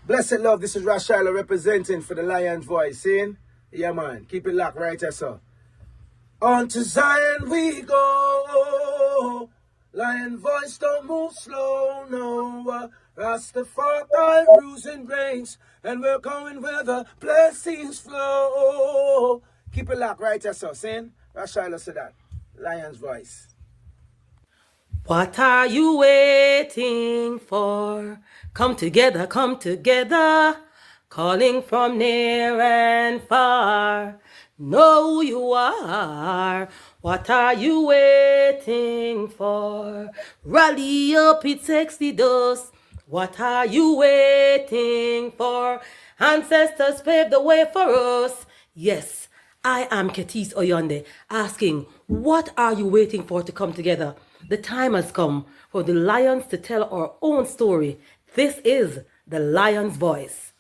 Blessed love, this is Rashila representing for the Lion's Voice, seeing? Yeah, man, keep it locked right there, sir. On to Zion we go. Lion Voice don't move slow, no. Rastafari rules and reigns, and we're going where the blessings flow. Keep it locked right there, sir, seeing? Rashila said that. Lion's Voice. What are you waiting for? Come together, calling from near and far. Know who you are. What are you waiting for? Rally up, it takes the dust. What are you waiting for? Ancestors paved the way for us. Yes, I am Ketis Oyonde, asking, what are you waiting for to come together? The time has come for the lions to tell our own story. This is the Lion's Voice.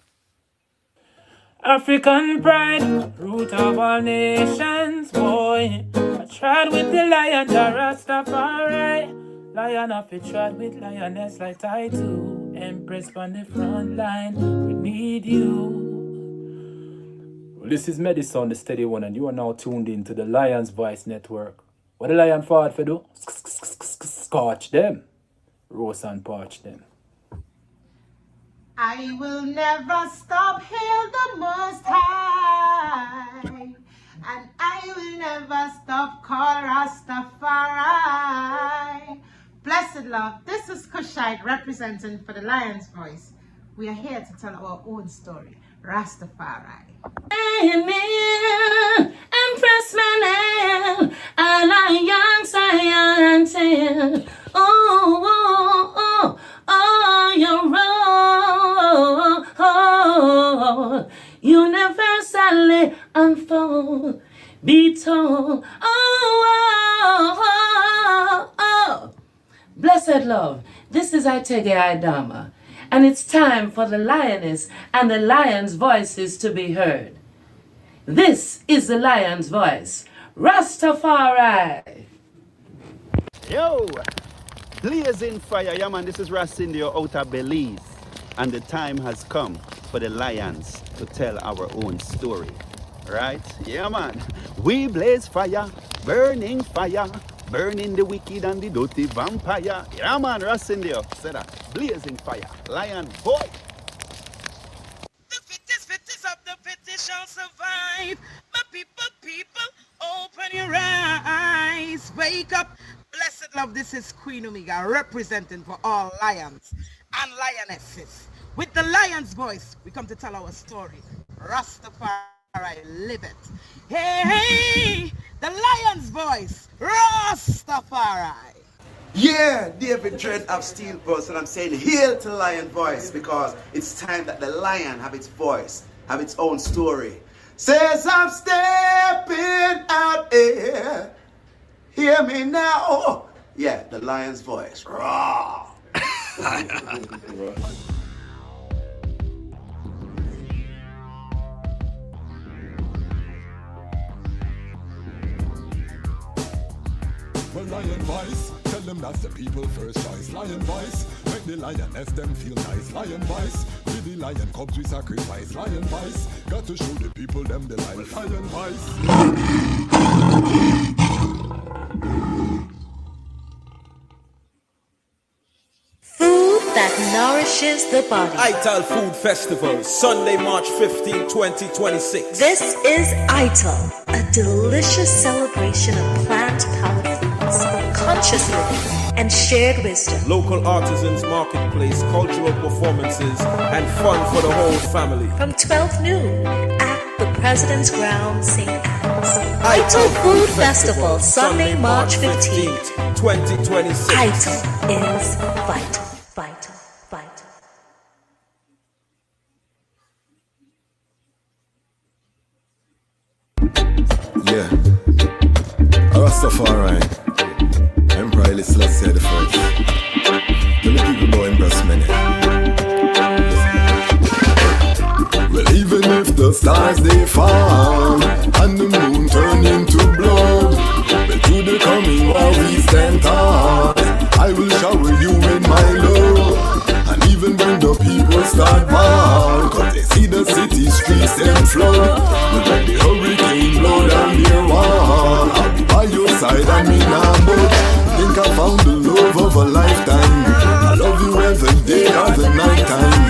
African pride, root of all nations, boy. I tried with the lion, the Rastafari. Lion of it tried with lioness like I do. Empress on the front line, we need you. Well, this is Medicine, the steady one, and you are now tuned in to the Lion's Voice Network. What the lion fought for do? Scorch them. Roast and parch them. I will never stop, hail the Most High, and I will never stop, call Rastafari. Blessed love, this is Kushite representing for the Lion's Voice. We are here to tell our own story, Rastafari. Empress Manel, and I young science. Oh, you're wrong. Universally unfold, be told. Oh. Blessed love, this is Itege Idama, and it's time for the lioness and the lion's voices to be heard. This is the Lion's Voice, Rastafari. Yo, blazing fire, yeah man, this is Rasindio out of Belize, and the time has come for the lions to tell our own story, right? Yeah man, we blaze fire, burning the wicked and the dirty vampire. Yeah man, Rasindio said that, blazing fire, lion boy. The fittest of the fittest shall survive. My people, open your eyes. Wake up. Blessed love, this is Queen Omega representing for all lions and lionesses. With the Lion's Voice, we come to tell our story. Rastafari, live it. Hey, the Lion's Voice, Rastafari. Yeah, David Trent of Steel Pulse, and I'm saying hail to Lion Voice, because it's time that the lion have its voice, have its own story. Says I'm stepping out here, hear me now. Yeah, the Lion's Voice. Raw. Well, Lion Voice, tell them that's the people first choice. Lion Voice, make the lioness them feel nice. Lion Voice, with the lion cubs we sacrifice. Lion Voice, got to show the people them the life. Lion Voice. Food that nourishes the body. ITAL Food Festival, Sunday, March 15, 2026. This is ITAL, a delicious celebration of plant-powered foods, conscious living, and shared wisdom. Local artisans, marketplace, cultural performances, and fun for the whole family. From 12 noon at the President's Ground, St. Anne's. ITAL Food Festival, Sunday, March 15th, 2026. ITAL is vital. Yeah, Rastafari, Emperor Haile Selassie the first. Tell the people about Empress Mene. Well, even if the stars they fall and the moon turn into blood, but to the coming war we stand tall. I will shower you in my love, and even when the people start war, flood. We let the hurricane blow down their wall. I'll be by your side, I mean I'm but think I found the love of a lifetime. I love you every day or the night time.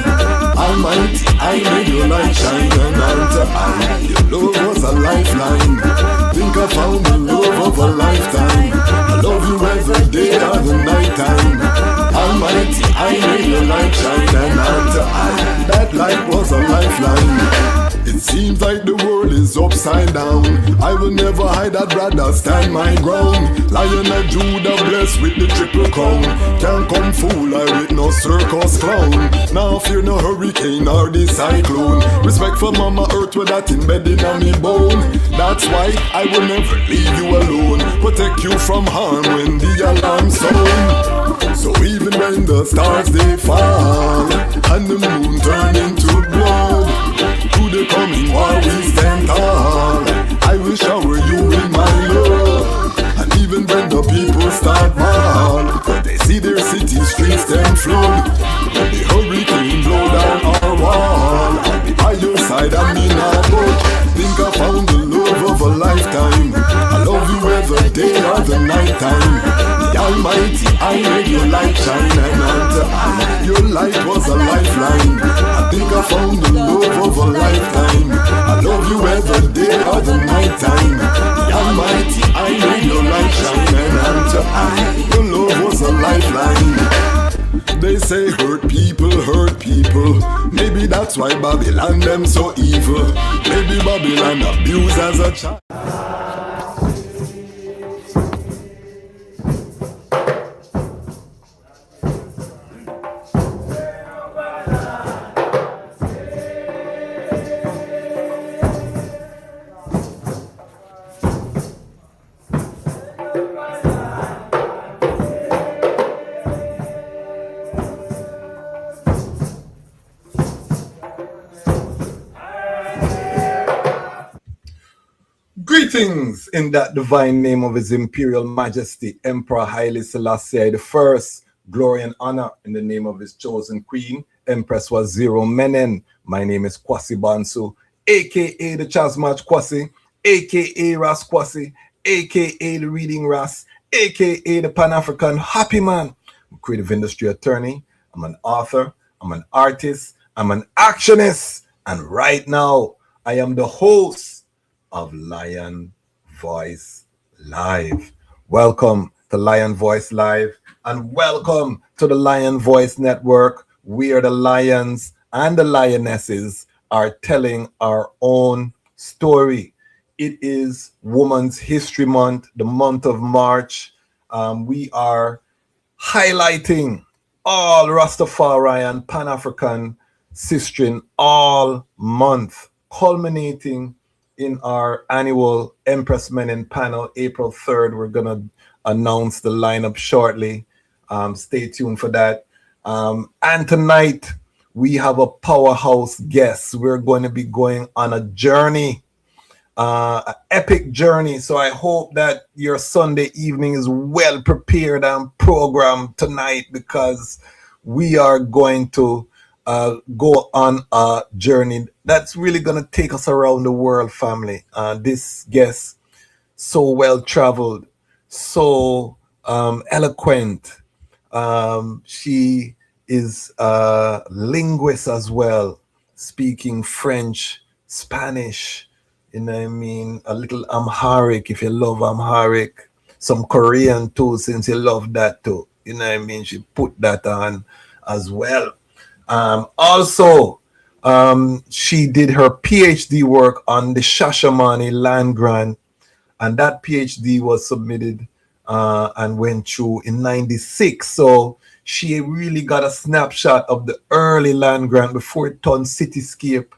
Almighty, I made your light shine, and unto I, your love was a lifeline. Think I found the love of a lifetime. I love you every day or the night time. Almighty, I made your light shine, and unto I, that light was a lifeline. It seems like the world is upside down. I will never hide, I'd rather stand my ground. Lion of Judah blessed with the triple crown. Can't come fool I with no circus clown. Now fear no hurricane or the cyclone. Respect for Mama Earth with that embedded on me bone. That's why I will never leave you alone. Protect you from harm when the alarm sound. So even when the stars they fall and the moon turn into blood, through the coming war we stand tall. I will shower you in my love. And even when the people start mal, when they see their city streets them flood, when the hurricane blow down our wall, I'll be by your side, I mean I would. Think I found the love of a lifetime. I love you every day or the night time. The Almighty, I made your light shine, and unto I, your light was a lifeline. I think I found the love of a lifetime. I love you every day or the night time. The Almighty, I made your light shine, and unto I, your love was a lifeline. They say hurt people. Maybe that's why Babylon them so evil. Maybe Babylon abused as a child. Greetings in that divine name of His Imperial Majesty, Emperor Haile Selassie I, glory and honor in the name of His chosen Queen, Empress Waziri Menen. My name is Kwasi Bansu, aka the Chasmach Kwasi, aka Ras Kwasi, aka the Reading Ras, aka the Pan-African Happy Man. I'm a creative industry attorney, I'm an author, I'm an artist, I'm an actionist, and right now I am the host of Lion Voice Live. Welcome to Lion Voice Live, and welcome to the Lion Voice Network, where the lions and the lionesses are telling our own story. It is Women's History Month, the month of March. We are highlighting all Rastafari and Pan-African sistering all month, culminating in our annual Empress Menen panel, April 3rd. We're going to announce the lineup shortly. Stay tuned for that. And tonight, we have a powerhouse guest. We're going to be going on a journey, an epic journey. So I hope that your Sunday evening is well prepared and programmed tonight, because we are going to go on a journey that's really going to take us around the world, family. This guest, so well traveled, so eloquent. She is a linguist as well, speaking French, Spanish, you know what I mean, a little Amharic if you love Amharic, some Korean too, since you love that too, you know what I mean. She put that on as well. Also, she did her PhD work on the Shashamane Land Grant, and that PhD was submitted and went through in '96. So she really got a snapshot of the early land grant before it turned cityscape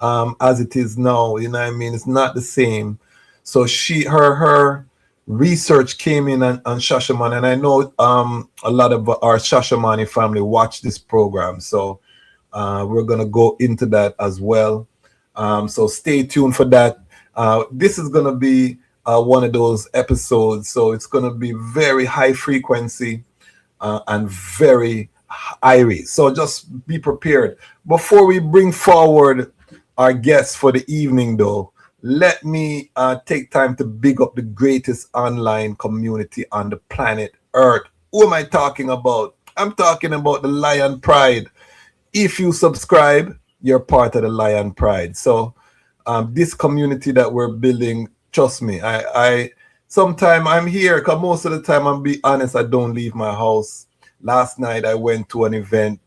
as it is now. You know what I mean? It's not the same. So her research came in on Shashamane, and I know a lot of our Shashamane family watch this program, so we're gonna go into that as well. So stay tuned for that. This is gonna be one of those episodes, so it's gonna be very high frequency and very airy. So just be prepared. Before we bring forward our guest for the evening, though, let me take time to big up the greatest online community on the planet Earth. Who am I talking about? I'm talking about the Lion Pride. If you subscribe, you're part of the Lion Pride. So this community that we're building, trust me, I sometimes I'm here because most of the time, I'm be honest, I don't leave my house. Last night I went to an event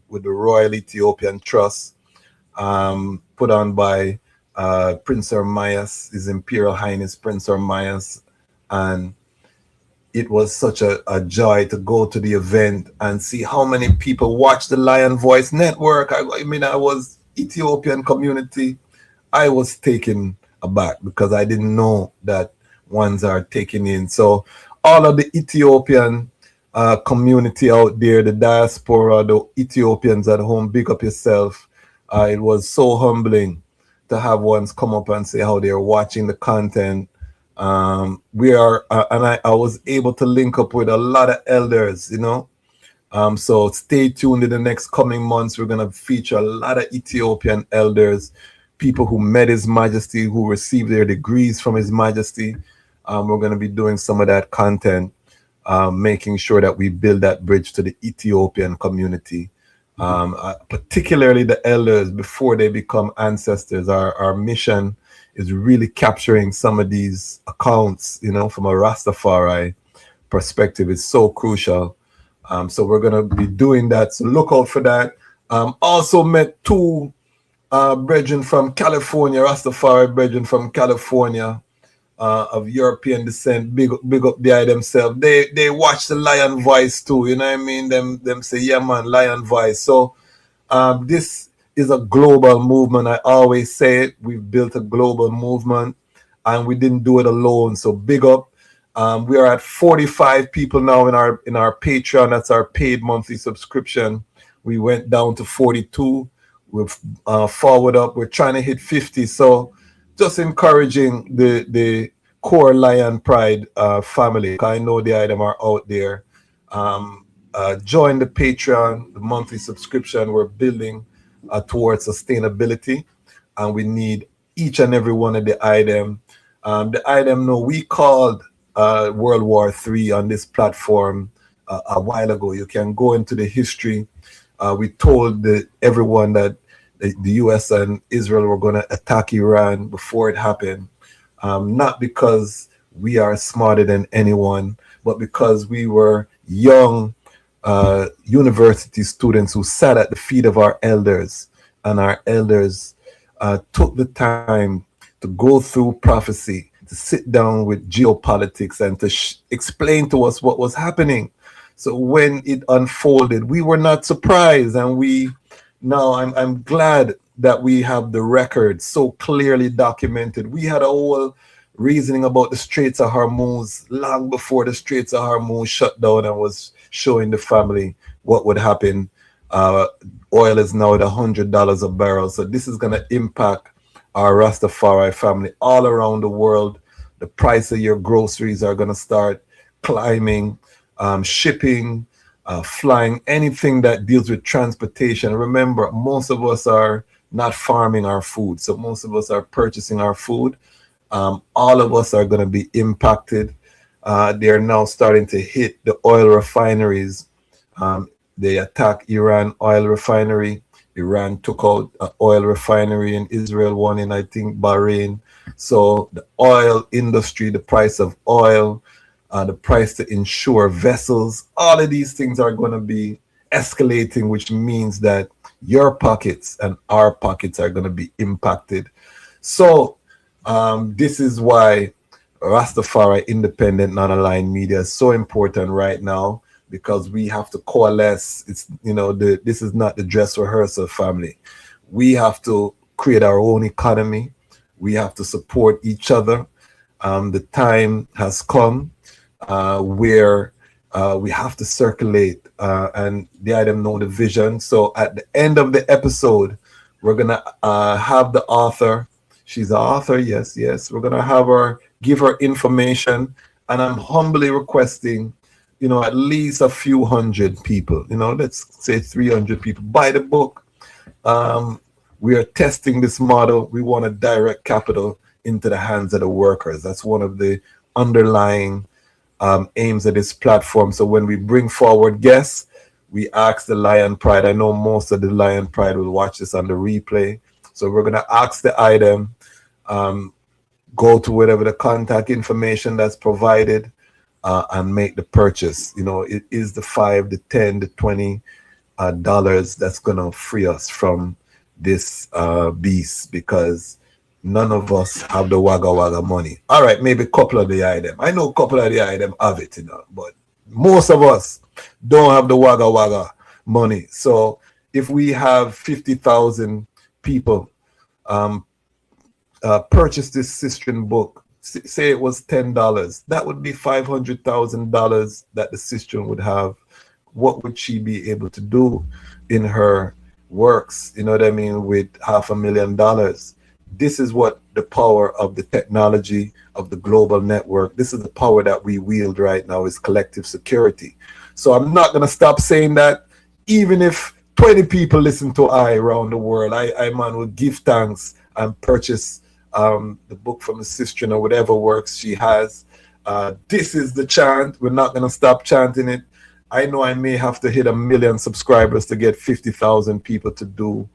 with the Royal Ethiopian Trust, put on by Prince Ermias, His Imperial Highness Prince Ermias, and it was such a joy to go to the event and see how many people watch the Lion Voice Network. I mean, I was Ethiopian community. I was taken aback because I didn't know that ones are taken in. So all of the Ethiopian community out there, the diaspora, the Ethiopians at home, big up yourself. It was so humbling to have ones come up and say how they're watching the content. We are, and I was able to link up with a lot of elders, you know. So stay tuned in the next coming months. We're going to feature a lot of Ethiopian elders, people who met His Majesty, who received their degrees from His Majesty. We're going to be doing some of that content, making sure that we build that bridge to the Ethiopian community, particularly the elders before they become ancestors. Our mission is really capturing some of these accounts, you know, from a Rastafari perspective. It's so crucial. So we're going to be doing that. So look out for that. Also met two brethren from California, Rastafari brethren from California, of European descent. Big up the eye themselves. They watch the Lion Voice too. You know what I mean? Them say, yeah man, Lion Voice. So this is a global movement. I always say it. We've built a global movement, and we didn't do it alone. So big up. We are at 45 people now in our Patreon. That's our paid monthly subscription. We went down to 42. We've forward up. We're trying to hit 50. So just encouraging the core Lion Pride family. I know the item are out there. Join the Patreon, the monthly subscription. We're building towards sustainability, and we need each and every one of the item. The item, no, we called World War III on this platform a while ago. You can go into the history. We told everyone that the US and Israel were going to attack Iran before it happened, not because we are smarter than anyone, but because we were young university students who sat at the feet of our elders, and our elders took the time to go through prophecy, to sit down with geopolitics, and to explain to us what was happening. So when it unfolded, we were not surprised, and I'm glad that we have the record so clearly documented. We had a whole reasoning about the Straits of Hormuz long before the Straits of Hormuz shut down, and was showing the family what would happen. Oil is now at $100 a barrel. So this is going to impact our Rastafari family all around the world. The price of your groceries are going to start climbing. Shipping, flying, anything that deals with transportation. Remember, most of us are not farming our food. So most of us are purchasing our food. All of us are going to be impacted. They are now starting to hit the oil refineries. They attacked Iran oil refinery. Iran took out an oil refinery in Israel, one in, I think, Bahrain. So the oil industry, the price of oil, the price to insure vessels, all of these things are going to be escalating, which means that your pockets and our pockets are going to be impacted. So this is why Rastafari independent non-aligned media is so important right now, because we have to coalesce. It's, you know, this is not the dress rehearsal, family. We have to create our own economy. We have to support each other. The time has come where we have to circulate, and the item know the vision. So at the end of the episode, we're gonna have the author. She's an author, yes. We're gonna have her give her information, and I'm humbly requesting, you know, at least a few hundred people, you know, let's say 300 people buy the book. we are testing this model. We want to direct capital into the hands of the workers. That's one of the underlying aims of this platform. So when we bring forward guests, we ask the Lion Pride. I know most of the Lion Pride will watch this on the replay. So we're going to ask the item, go to whatever the contact information that's provided, and make the purchase. You know, it is the $5, the $10, the $20 dollars that's going to free us from this beast, because none of us have the wagga wagga money. All right, maybe a couple of the item. I know a couple of the item have it, you know, but most of us don't have the wagga wagga money. So if we have 50,000 people purchase this Sistren book, say it was $10, that would be $500,000 that the Sistren would have. What would she be able to do in her works, you know what I mean, with $500,000? This is what the power of the technology of the global network, this is the power that we wield right now, is collective security. So I'm not going to stop saying that. Even if 20 people listen to I around the world, I man will give thanks and purchase the book from the Sistren or whatever works she has. This is the chant. We're not going to stop chanting it. I know I may have to hit 1 million subscribers to get 50,000 people to do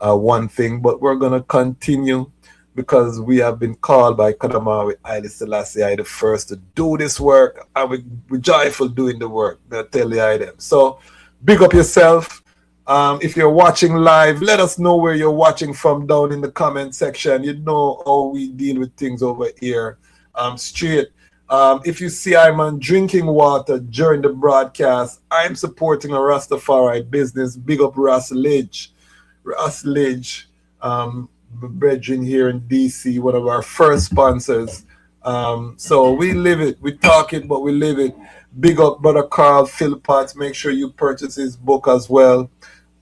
one thing, but we're going to continue, because we have been called by Kadamawi Haile Selassie I the first to do this work, and we're joyful doing the work. I'll tell the item. So big up yourself. If you're watching live, let us know where you're watching from down in the comment section. You know how we deal with things over here. Straight. If you see I'm on drinking water during the broadcast, I'm supporting a Rastafari business. Big up Ras Lidge. Ras Lidge, brethren here in DC, one of our first sponsors. So we live it. We talk it, but we live it. Big up Brother Carl Philpotts. Make sure you purchase his book as well.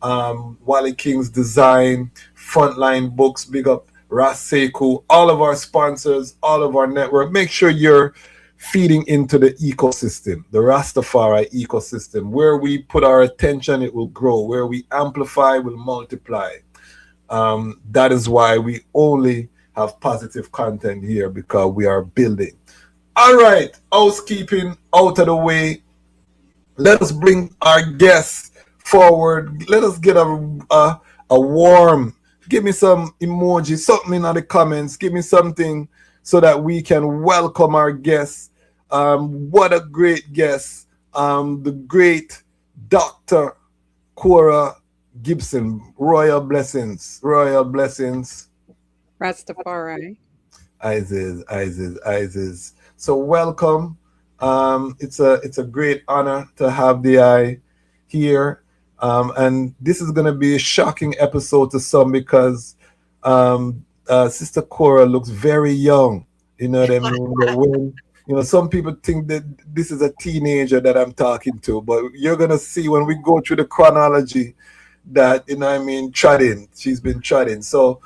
Wally King's Design, Frontline Books. Big up Ras Sekou. All of our sponsors, all of our network. Make sure you're feeding into the ecosystem, the Rastafari ecosystem. Where we put our attention, it will grow. Where we amplify, will multiply. That is why we only have positive content here, because we are building. All right, housekeeping out of the way. Let us bring our guests forward. Let us get a warm, give me some emoji, something in the comments. Give me something so that we can welcome our guests. What a great guest. The great Dr. Koura Gibson. Royal blessings. Royal blessings. Rastafari. Isis. So welcome. It's a great honor to have the eye here. And this is going to be a shocking episode to some, because Sister Koura looks very young. You know what I mean? When, you know, some people think that this is a teenager that I'm talking to, but you're going to see when we go through the chronology that, you know what I mean, she's been treading. So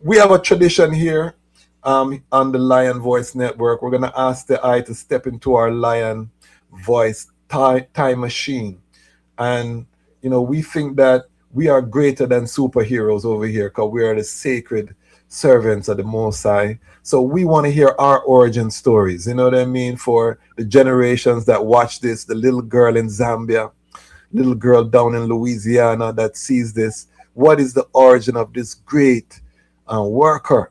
we have a tradition here on the Lion Voice Network. We're going to ask the eye to step into our Lion Voice time machine. And, you know, we think that we are greater than superheroes over here, because we are the sacred servants of the Most High. So we want to hear our origin stories, you know what I mean, for the generations that watch this, the little girl in Zambia, little girl down in Louisiana that sees this. What is the origin of this great worker?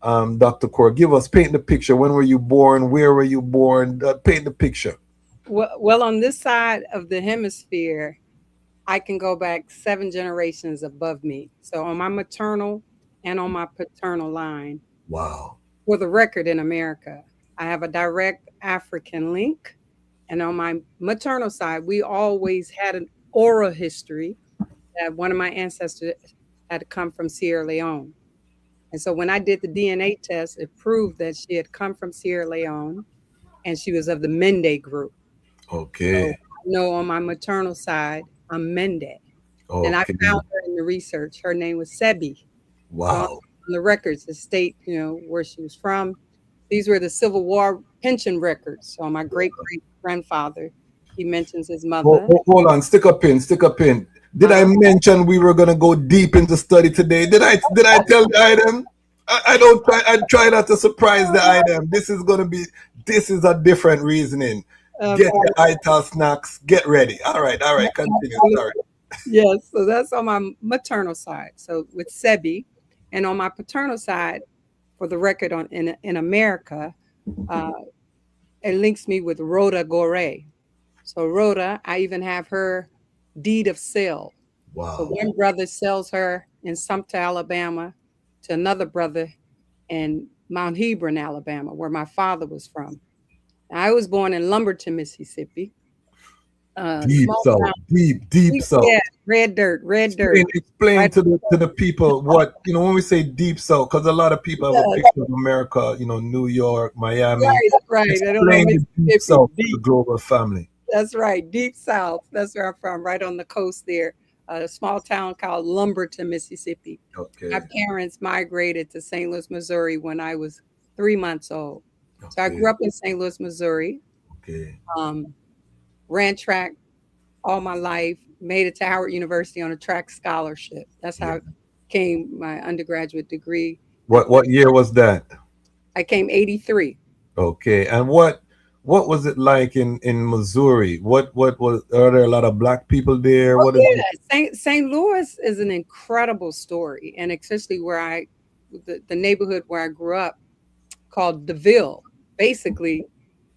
Dr. Koura, paint the picture. When were you born? Where were you born? Paint the picture. Well, on this side of the hemisphere, I can go back 7 generations above me. So on my maternal and on my paternal line. Wow. For the record, in America, I have a direct African link. And on my maternal side, we always had an oral history that one of my ancestors had come from Sierra Leone. And so when I did the DNA test, it proved that she had come from Sierra Leone and she was of the Mende group. Okay. So I know on my maternal side, I'm Mende. Okay. And I found her in the research. Her name was Sebi. Wow. On the records, the state, you know, where she was from. These were the Civil War pension records. So my great-great-grandfather, he mentions his mother. Hold on, stick a pin. Did I mention we were gonna go deep into study today? Did I tell the item? I try not to surprise the item. This is a different reasoning. Get your ITAL snacks, get ready. All right, continue. Sorry. Yes, so that's on my maternal side. So with Sebi, and on my paternal side, for the record, in America, it links me with Rhoda Gore. So Rhoda, I even have her deed of sale. Wow. So one brother sells her in Sumter, Alabama, to another brother in Mount Hebron, Alabama, where my father was from. I was born in Lumberton, Mississippi. Deep south. Yeah, red dirt. Explain right to the people what, when we say deep south, because a lot of people have a picture of America, New York, Miami. Right. Explain the deep south to the global family. That's right, deep south. That's where I'm from, right on the coast there. A small town called Lumberton, Mississippi. Okay. My parents migrated to St. Louis, Missouri when I was 3 months old. Okay. So I grew up in St. Louis, Missouri. Okay. Ran track all my life, made it to Howard University on a track scholarship. That's how I came my undergraduate degree. What year was that? I came 83. Okay. And what was it like in Missouri? Are there a lot of black people there? St. Louis is an incredible story, and especially where the neighborhood where I grew up, called DeVille. Basically,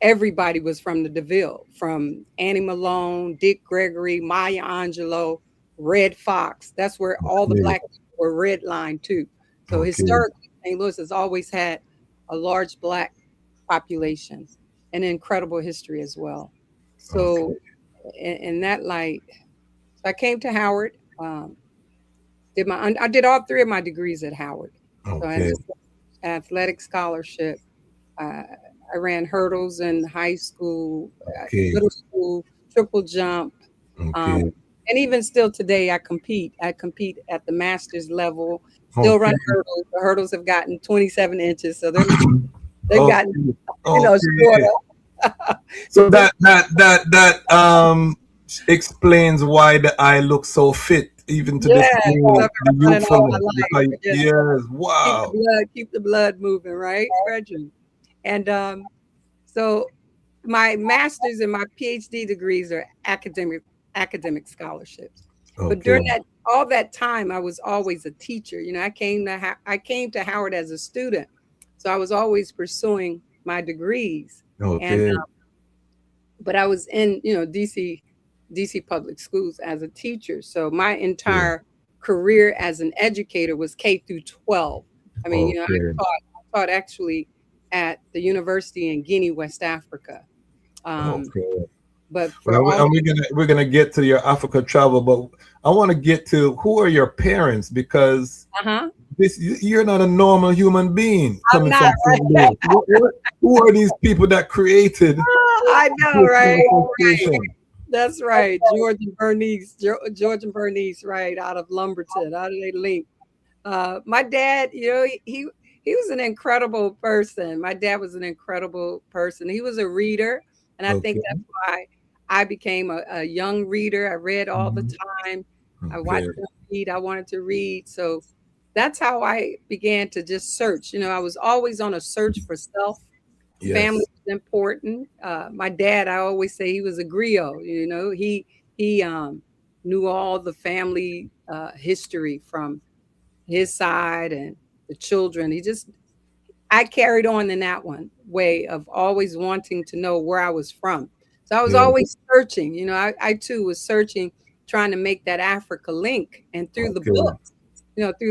everybody was from the DeVille, from Annie Malone, Dick Gregory, Maya Angelou, Red Fox. That's where all the black people were redlined too. So historically, St. Louis has always had a large black population, an incredible history as well. So in that light, so I came to Howard, I did all 3 of my degrees at Howard. So I had an athletic scholarship. I ran hurdles in high school, middle school, triple jump. And even still today, I compete. I compete at the master's level, still run hurdles. The hurdles have gotten 27 inches. So they've gotten, shorter. So that explains why the eye looks so fit, even to this day. Yes, wow. Keep the blood moving, right, Frederick? And so my master's and my PhD degrees are academic scholarships. But during all that time, I was always a teacher. I came to Howard as a student, so I was always pursuing my degrees. And but I was in DC public schools as a teacher. So my entire career as an educator was K through 12. I mean, I taught actually at the university in Guinea, West Africa. But we're gonna get to your Africa travel, but I want to get to who are your parents, because you're not a normal human being coming from right? Who are these people that created? I know, right? That's right, George and Bernice, right, out of Lumberton. How do they link? My dad, he was an incredible person. My dad was an incredible person. He was a reader, and I think that's why I became a young reader. I read all the time. I watched them read. I wanted to read. So that's how I began to just search. I was always on a search for self. Yes. Family was important. My dad, I always say he was a griot. He knew all the family history from his side and the children. I carried on in that one way of always wanting to know where I was from. So I was always searching. I too was searching, trying to make that Africa link. And through the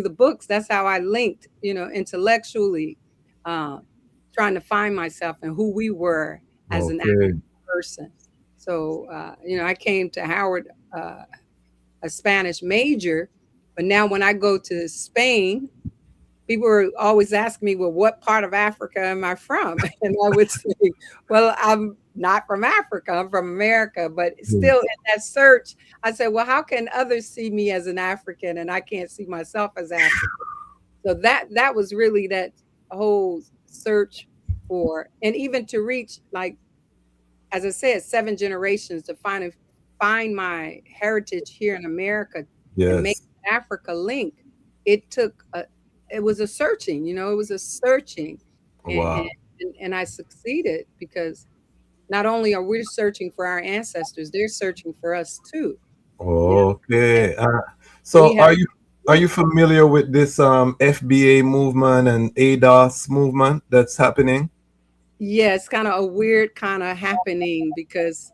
books, that's how I linked, intellectually, trying to find myself and who we were as an African person. So, I came to Howard, a Spanish major, but now when I go to Spain, people were always asking me, well, what part of Africa am I from? And I would say, well, I'm not from Africa, I'm from America. But still in that search, I said, well, how can others see me as an African and I can't see myself as African? So that was really that whole search for, and even to reach, like, as I said, 7 generations to find my heritage here in America and make Yes. Africa link, it took it was a searching, it was a searching, and Wow. and I succeeded because not only are we searching for our ancestors, they're searching for us too. And Okay. we So have are you familiar with this FBA movement and ADOS movement that's happening? yeah, it's kind of a weird kind of happening because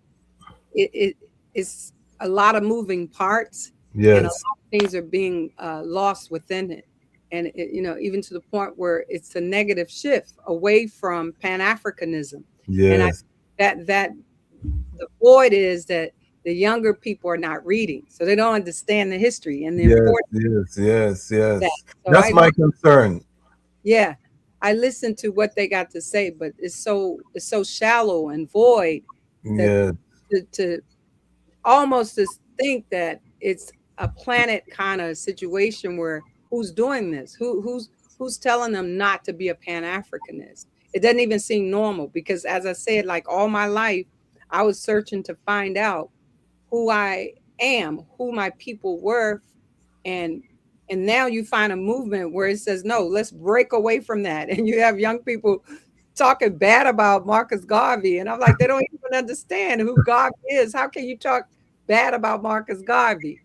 it's a lot of moving parts and a lot Yes. of things are being lost within it. And even to the point where it's a negative shift away from Pan-Africanism. And I Yes. that the void is that the younger people are not reading, so they don't understand the history and the Yes. importance Yes. Yes. of that. Yes. So That's my concern. yeah, I listen to what they got to say, but it's so shallow and void that Yeah. to almost to think that it's a planet kind of situation where who's doing this? Who's telling them not to be a Pan-Africanist? It doesn't even seem normal because as I said, like all my life, I was searching to find out who I am, who my people were, and now you find a movement where it says, no, let's break away from that. And you have young people talking bad about Marcus Garvey. And I'm like, they don't even understand who Garvey is. How can you talk bad about Marcus Garvey?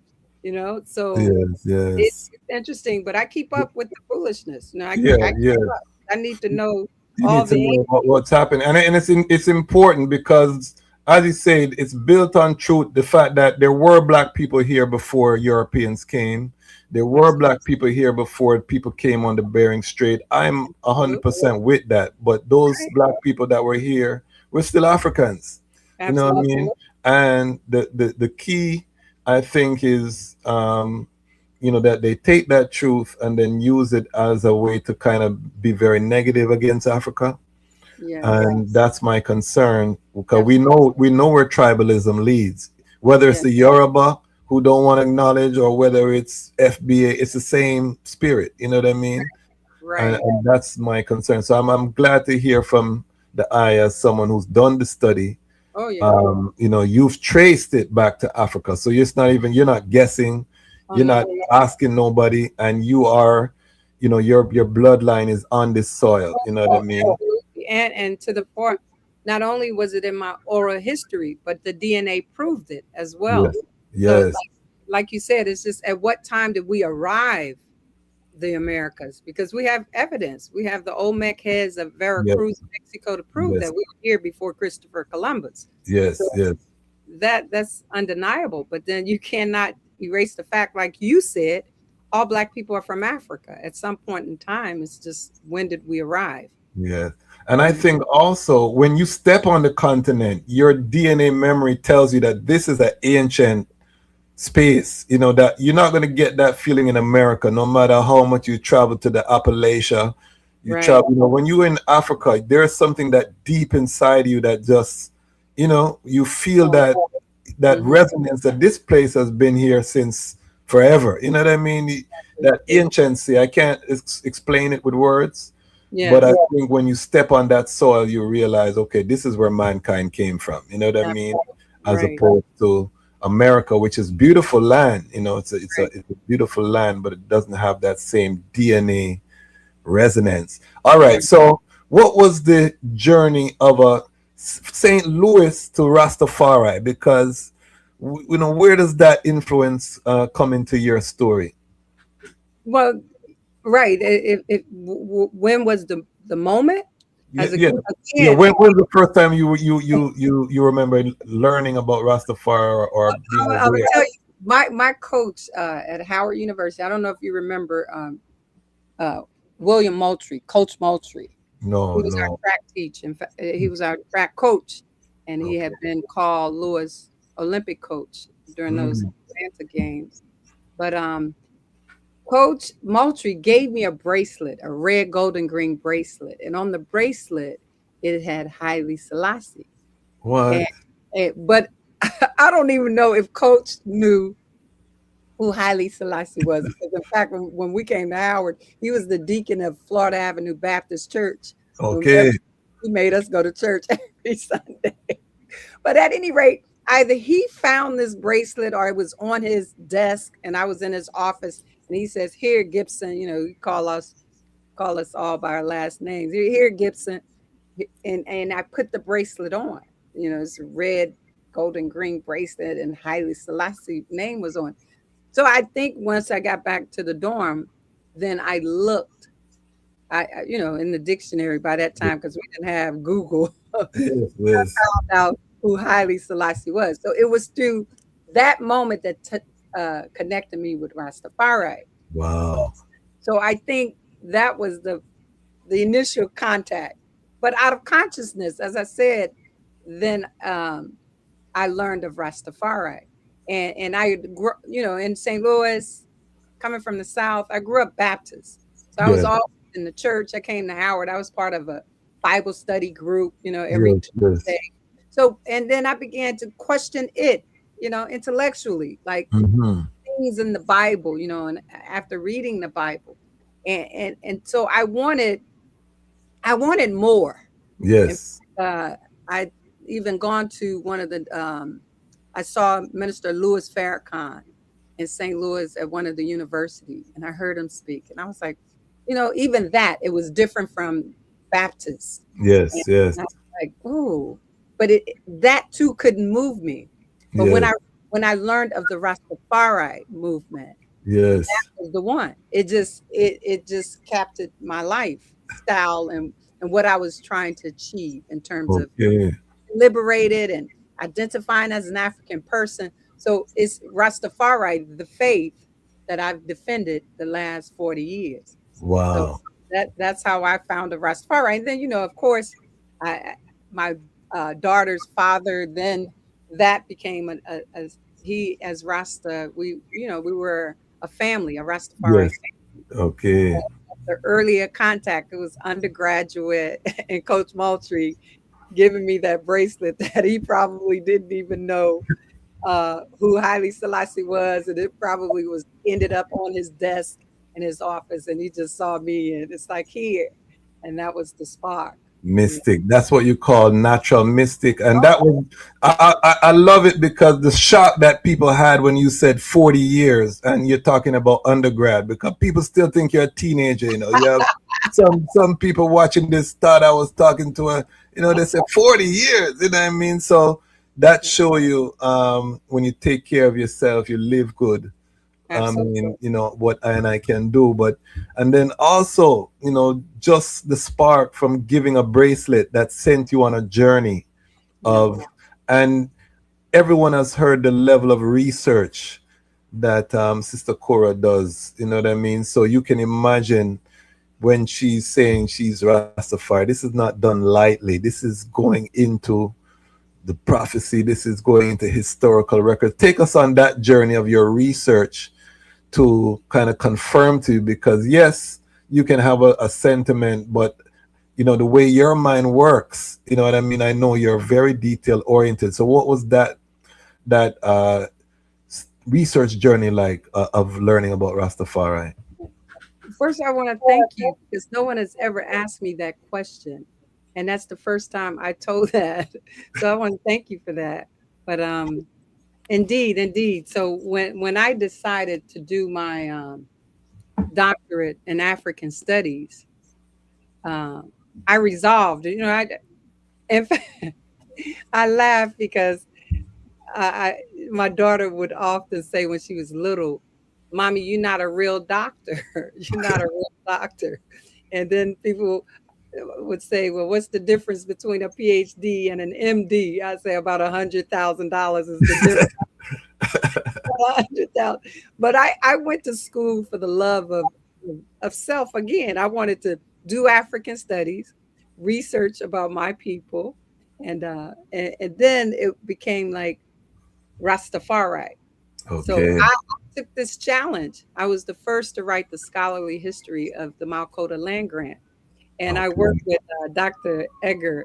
So Yes. Yes. it's interesting, but I keep up with the foolishness. I Yeah. keep Yeah. up. I need to know You all need to the know what's happening, and it's important because, as you said, it's built on truth. The fact that there were black people here before Europeans came, there were black people here before people came on the Bering Strait. I'm 100% with that. But those black people that were here were still Africans. You know what I mean? And the key, I think, is that they take that truth and then use it as a way to kind of be very negative against Africa. And that's my concern, because we know where tribalism leads. Whether it's the Yoruba who don't want to acknowledge, or whether it's FBA, it's the same spirit. You know what I mean? Right. And that's my concern. So I'm glad to hear from the eye, as someone who's done the study. Oh yeah. You've traced it back to Africa, so you're not guessing. You're not asking nobody, and you are, your bloodline is on this soil. You know what I mean? And to the point, not only was it in my oral history, but the DNA proved it as well. Yes. So like you said, it's just at what time did we arrive the Americas? Because we have evidence. We have the Olmec heads of Veracruz, Mexico, to prove that we were here before Christopher Columbus. Yes, so yes. That's undeniable. But then you cannot erase the fact, like you said, all black people are from Africa. At some point in time, it's just, when did we arrive? Yeah. And I think also when you step on the continent, your DNA memory tells you that this is an ancient space, that you're not going to get that feeling in America, no matter how much you travel to the Appalachia. Travel, when you're in Africa, there's something that deep inside you that just, you feel that resonance, that this place has been here since forever. You know what I mean? That anciency, I can't explain it with words. But I think when you step on that soil, you realize, okay, this is where mankind came from. You know what I mean? As opposed to America, which is beautiful land. It's a beautiful land, but it doesn't have that same DNA resonance. All right. So what was the journey of a St. Louis to Rastafari? Because, where does that influence come into your story? Well, right. When was the moment? When was the first time you remember learning about Rastafari or being I would tell you, my coach at Howard University, I don't know if you remember William Moultrie, Coach Moultrie. No, he was our track teacher. In fact, he was our track coach, and he had been called Lewis Olympic coach during those Atlanta games. But Coach Moultrie gave me a bracelet, a red, gold, and green bracelet. And on the bracelet, it had Haile Selassie. What? But I don't even know if Coach knew who Haile Selassie was. Because in fact, when we came to Howard, he was the deacon of Florida Avenue Baptist Church. Okay. He made us go to church every Sunday. But at any rate, either he found this bracelet or it was on his desk and I was in his office and he says, "Here, Gibson, you call us all by our last names. Here, Gibson." And I put the bracelet on. It's a red, golden, green bracelet, and Haile Selassie name was on. So I think once I got back to the dorm, then I looked, in the dictionary by that time because we didn't have Google. Yes. I found out who Haile Selassie was. So it was through that moment that connected me with Rastafari. Wow. So I think that was the initial contact. But out of consciousness, as I said, then I learned of Rastafari. And I grew, in St. Louis, coming from the South, I grew up Baptist. So I was always in the church. I came to Howard. I was part of a Bible study group, every Tuesday. So, and then I began to question it, intellectually, like things in the Bible, and after reading the Bible. And so I wanted more. Yes. And, I even gone to one of the, I saw Minister Louis Farrakhan in St. Louis at one of the universities, and I heard him speak. And I was like, even that, it was different from Baptist. Yes, and yes. I was like, oh, but that too couldn't move me. But when I learned of the Rastafari movement, yes, that was the one. It just captured my lifestyle and what I was trying to achieve in terms of liberated and identifying as an African person. So it's Rastafari, the faith that I've defended the last 40 years. Wow. So that's how I found the Rastafari. And then, of course, my daughter's father, then that became as Rasta. We were a family, a Rastafari family. Okay. The earlier contact, it was undergraduate and Coach Moultrie giving me that bracelet that he probably didn't even know who Haile Selassie was, and it probably ended up on his desk in his office, and he just saw me, and it's like here, and that was the spark. Mystic. That's what you call natural mystic, and that was I love it because the shock that people had when you said 40 years, and you're talking about undergrad, because people still think you're a teenager. You have some people watching this thought I was talking to a, they said 40 years. You know what I mean? So that show you when you take care of yourself, you live good. Absolutely. I mean, what I and I can do, and then also, just the spark from giving a bracelet that sent you on a journey of, and everyone has heard the level of research that Sister Koura does, you know what I mean? So you can imagine when she's saying she's Rastafari, this is not done lightly. This is going into the prophecy. This is going into historical records. Take us on that journey of your research to kind of confirm to you, because yes, you can have a sentiment, but the way your mind works, you know what I mean? I know you're very detail oriented. So what was that research journey like of learning about Rastafari? First, I want to thank you because no one has ever asked me that question. And that's the first time I told that. So I want to thank you for that. But indeed. So when I decided to do my doctorate in African studies, I resolved, in fact, I laugh because my daughter would often say when she was little, "Mommy, you're not a real doctor. You're not a real doctor." And then people would say, "Well, what's the difference between a PhD and an MD?" I say about $100,000 is the difference. 100,000. But I went to school for the love of self. Again, I wanted to do African studies, research about my people, and then it became like Rastafari. Okay. So I took this challenge. I was the first to write the scholarly history of the Koura Land Grant. And I worked with Dr. Egger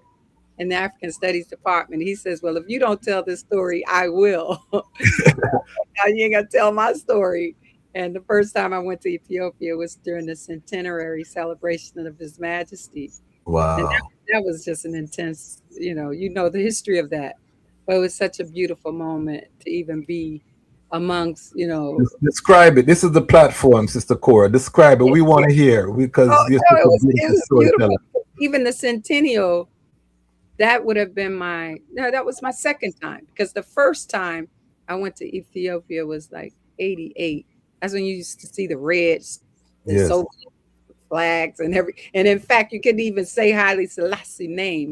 in the African Studies Department. He says, "Well, if you don't tell this story, I will." Now you ain't gonna tell my story. And the first time I went to Ethiopia was during the centenary celebration of His Majesty. Wow. And that was just an intense, the history of that. But it was such a beautiful moment to even be amongst, Describe it. This is the platform, Sister Koura. Describe it. We want to hear Oh because you're no, such a it beautiful was beautiful. storyteller. Even the centennial, that would have been that was my second time, because the first time I went to Ethiopia was like 88. That's when you used to see the reds, the Yes. Soviet flags and in fact you couldn't even say Haile Selassie name,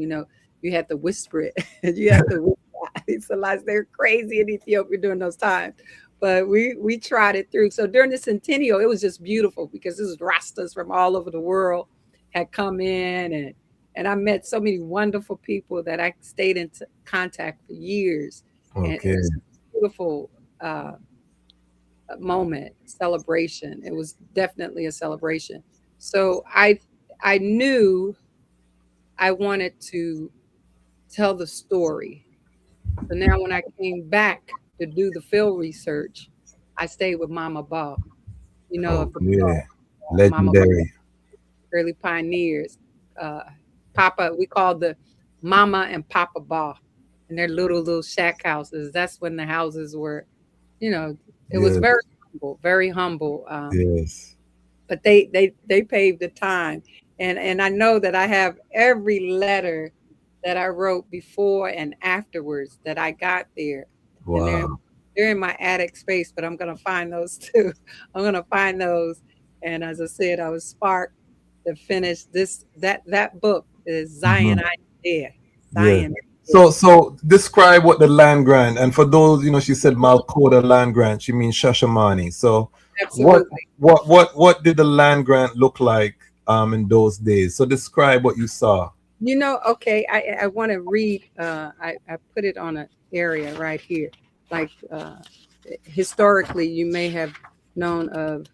you had to whisper it. You had to whisper Haile Selassie. They're crazy in Ethiopia during those times. But we tried it through. So during the centennial, it was just beautiful because this was Rastas from all over the world had come in, and I met so many wonderful people that I stayed in contact for years. And it Okay. was a beautiful moment, celebration. It was definitely a celebration. So I knew I wanted to tell the story. So now when I came back to do the field research, I stayed with Mama Ba. Of the Okay. Mama Ba, Legendary. early pioneers. Uh, Papa, we called the Mama and Papa Ba, and their little shack houses. That's when the houses were, it was Yes. very humble. Yes. But they paved the time, and I know that I have every letter that I wrote before and afterwards that I got there, and Wow. they're in my attic space. But I'm gonna find those too. I'm gonna find those, and as I said, I was sparked to finish that book is Mhm. Zion Idea. Yes. Zion. So describe what the land grant, and for those, she said Malkoda land grant, she means Shashamani. So what Absolutely. what did the land grant look like in those days? So describe what you saw. Okay, I want to read. I put it on an area right here. Like historically, you may have known of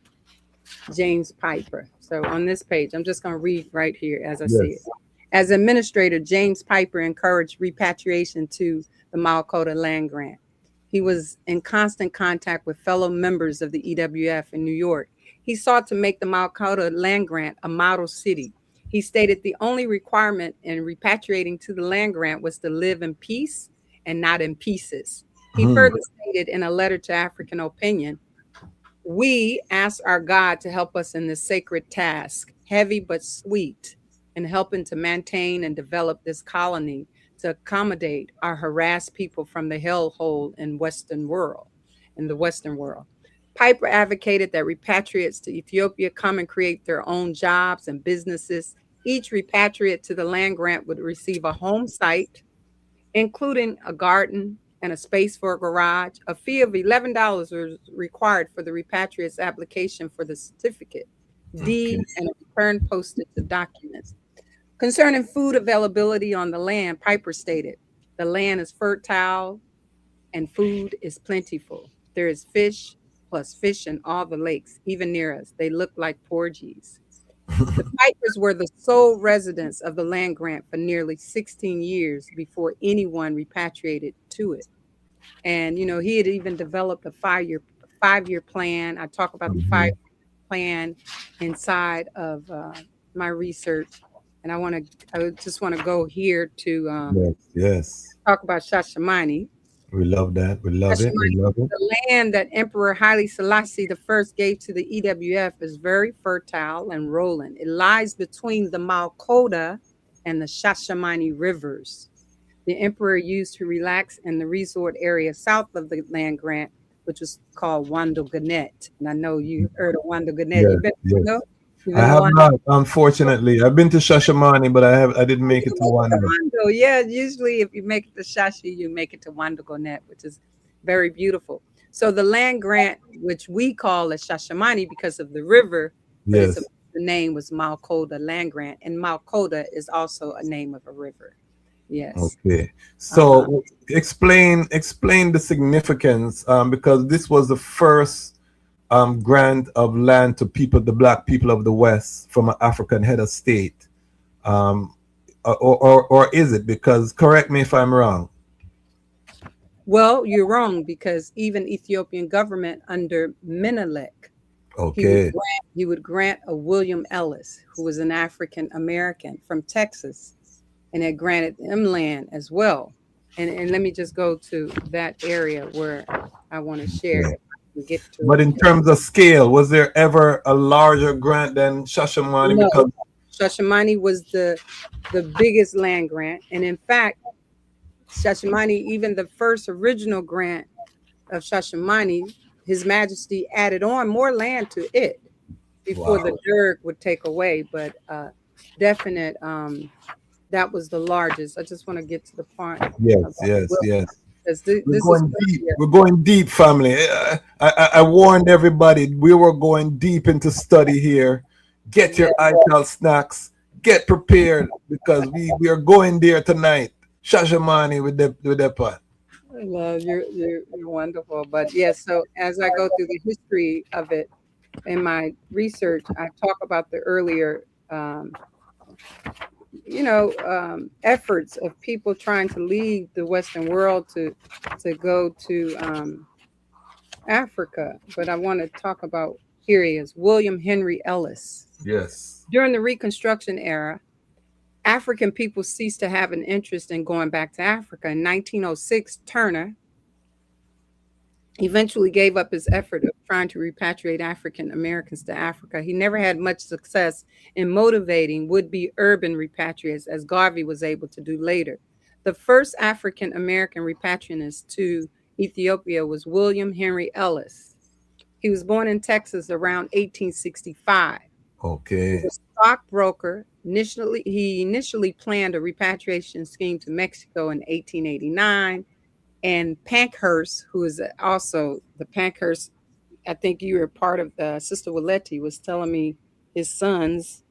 James Piper. So on this page, I'm just going to read right here as I see it. Yes. As administrator, James Piper encouraged repatriation to the Malkota land grant. He was in constant contact with fellow members of the EWF in New York. He sought to make the Malkota land grant a model city. He stated the only requirement in repatriating to the land grant was to live in peace and not in pieces. He Hmm. further stated in a letter to African Opinion, we ask our God to help us in this sacred task, heavy but sweet, in helping to maintain and develop this colony to accommodate our harassed people from the hellhole in the Western world. Piper advocated that repatriates to Ethiopia come and create their own jobs and businesses. Each repatriate to the land grant would receive a home site, including a garden and a space for a garage. A fee of $11 was required for the repatriate's application for the certificate, deed, and a return postage of documents. Concerning food availability on the land, Piper stated, the land is fertile and food is plentiful. There is fish plus fish in all the lakes, even near us. They look like porgies. The Pipers were the sole residents of the land grant for nearly 16 years before anyone repatriated to it. And he had even developed a five-year plan. I talk about the Mhm. 5-year plan inside of my research, and I just want to go here to Yes. Yes. talk about Shashamani. We love that. We love it. We Shashamani, love it. the land that Emperor Haile Selassie I gave to the EWF is very fertile and rolling. It lies between the Malkota and the Shashamani rivers. The emperor used to relax in the resort area south of the land grant, which was called Wando Ganet. And I know you heard of Wando Ganet. Yes. You've been Yes. to You've I been to have Wando? not, unfortunately. I've been to Shashamani, but I didn't make it to Wando. Wando, yeah. Usually, if you make it to Shashi, you make it to Wando Ganet, which is very beautiful. So the land grant, which we call as Shashamani because of the river, but Yes. the name was Malkoda land grant, and Malkoda is also a name of a river. Yes. Okay. So explain the significance, because this was the first grant of land to people, the black people of the West, from an African head of state. Or is it? Because correct me if I'm wrong. Well, you're wrong, because even Ethiopian government under Menelik, Okay. he would grant a William Ellis, who was an African American from Texas, and had granted him land as well. And let me just go to that area where I want to share Yeah. it and get to But it. in terms of scale, was there ever a larger grant than Shashamane? No, Because Shashamani was the biggest land grant, and in fact, Shashamani, even the first original grant of Shashamani, His Majesty added on more land to it before the Derg would take away. But definite, that was the largest. I just want to get to the point. yes, yes, yes. This We're is going deep. We're going deep, family. I warned everybody we were going deep into study here. Get your ITAL snacks. Get prepared because we are going there tonight. Shashamane with the pot. Well, you're wonderful. But yes, so as I go through the history of it in my research, I talk about the earlier, efforts of people trying to leave the Western world to go to Africa. But I want to talk about, here he is, William Henry Ellis. Yes. During the Reconstruction era, African people ceased to have an interest in going back to Africa. In 1906, Turner eventually gave up his effort of trying to repatriate African Americans to Africa. He never had much success in motivating would-be urban repatriates, as Garvey was able to do later. The first African American repatrianist to Ethiopia was William Henry Ellis. He was born in Texas around 1865. Okay. He was a stockbroker. He initially planned a repatriation scheme to Mexico in 1889. And Pankhurst, who is also the Pankhurst, I think you were part of Sister Willetti was telling me his sons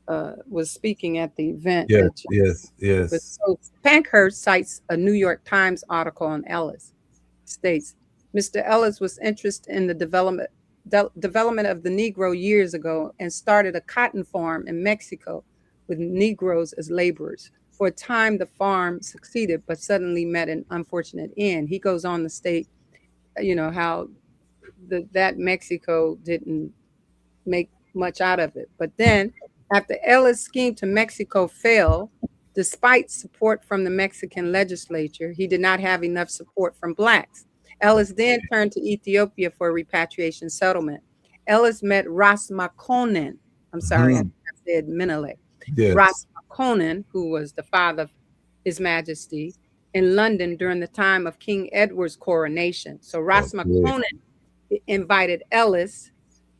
was speaking at the event. Yes. So Pankhurst cites a New York Times article on Ellis. States, Mr. Ellis was interested in the development of the Negro years ago and started a cotton farm in Mexico with Negroes as laborers. For a time, the farm succeeded, but suddenly met an unfortunate end. He goes on to state, how that Mexico didn't make much out of it. But then, after Ellis' scheme to Mexico failed, despite support from the Mexican legislature, he did not have enough support from blacks. Ellis then turned to Ethiopia for a repatriation settlement. Ellis met Rastafari. I'm sorry, I said Menelik. Yes. Rastafari, who was the father of His Majesty, in London during the time of King Edward's coronation. So Rastafari invited Ellis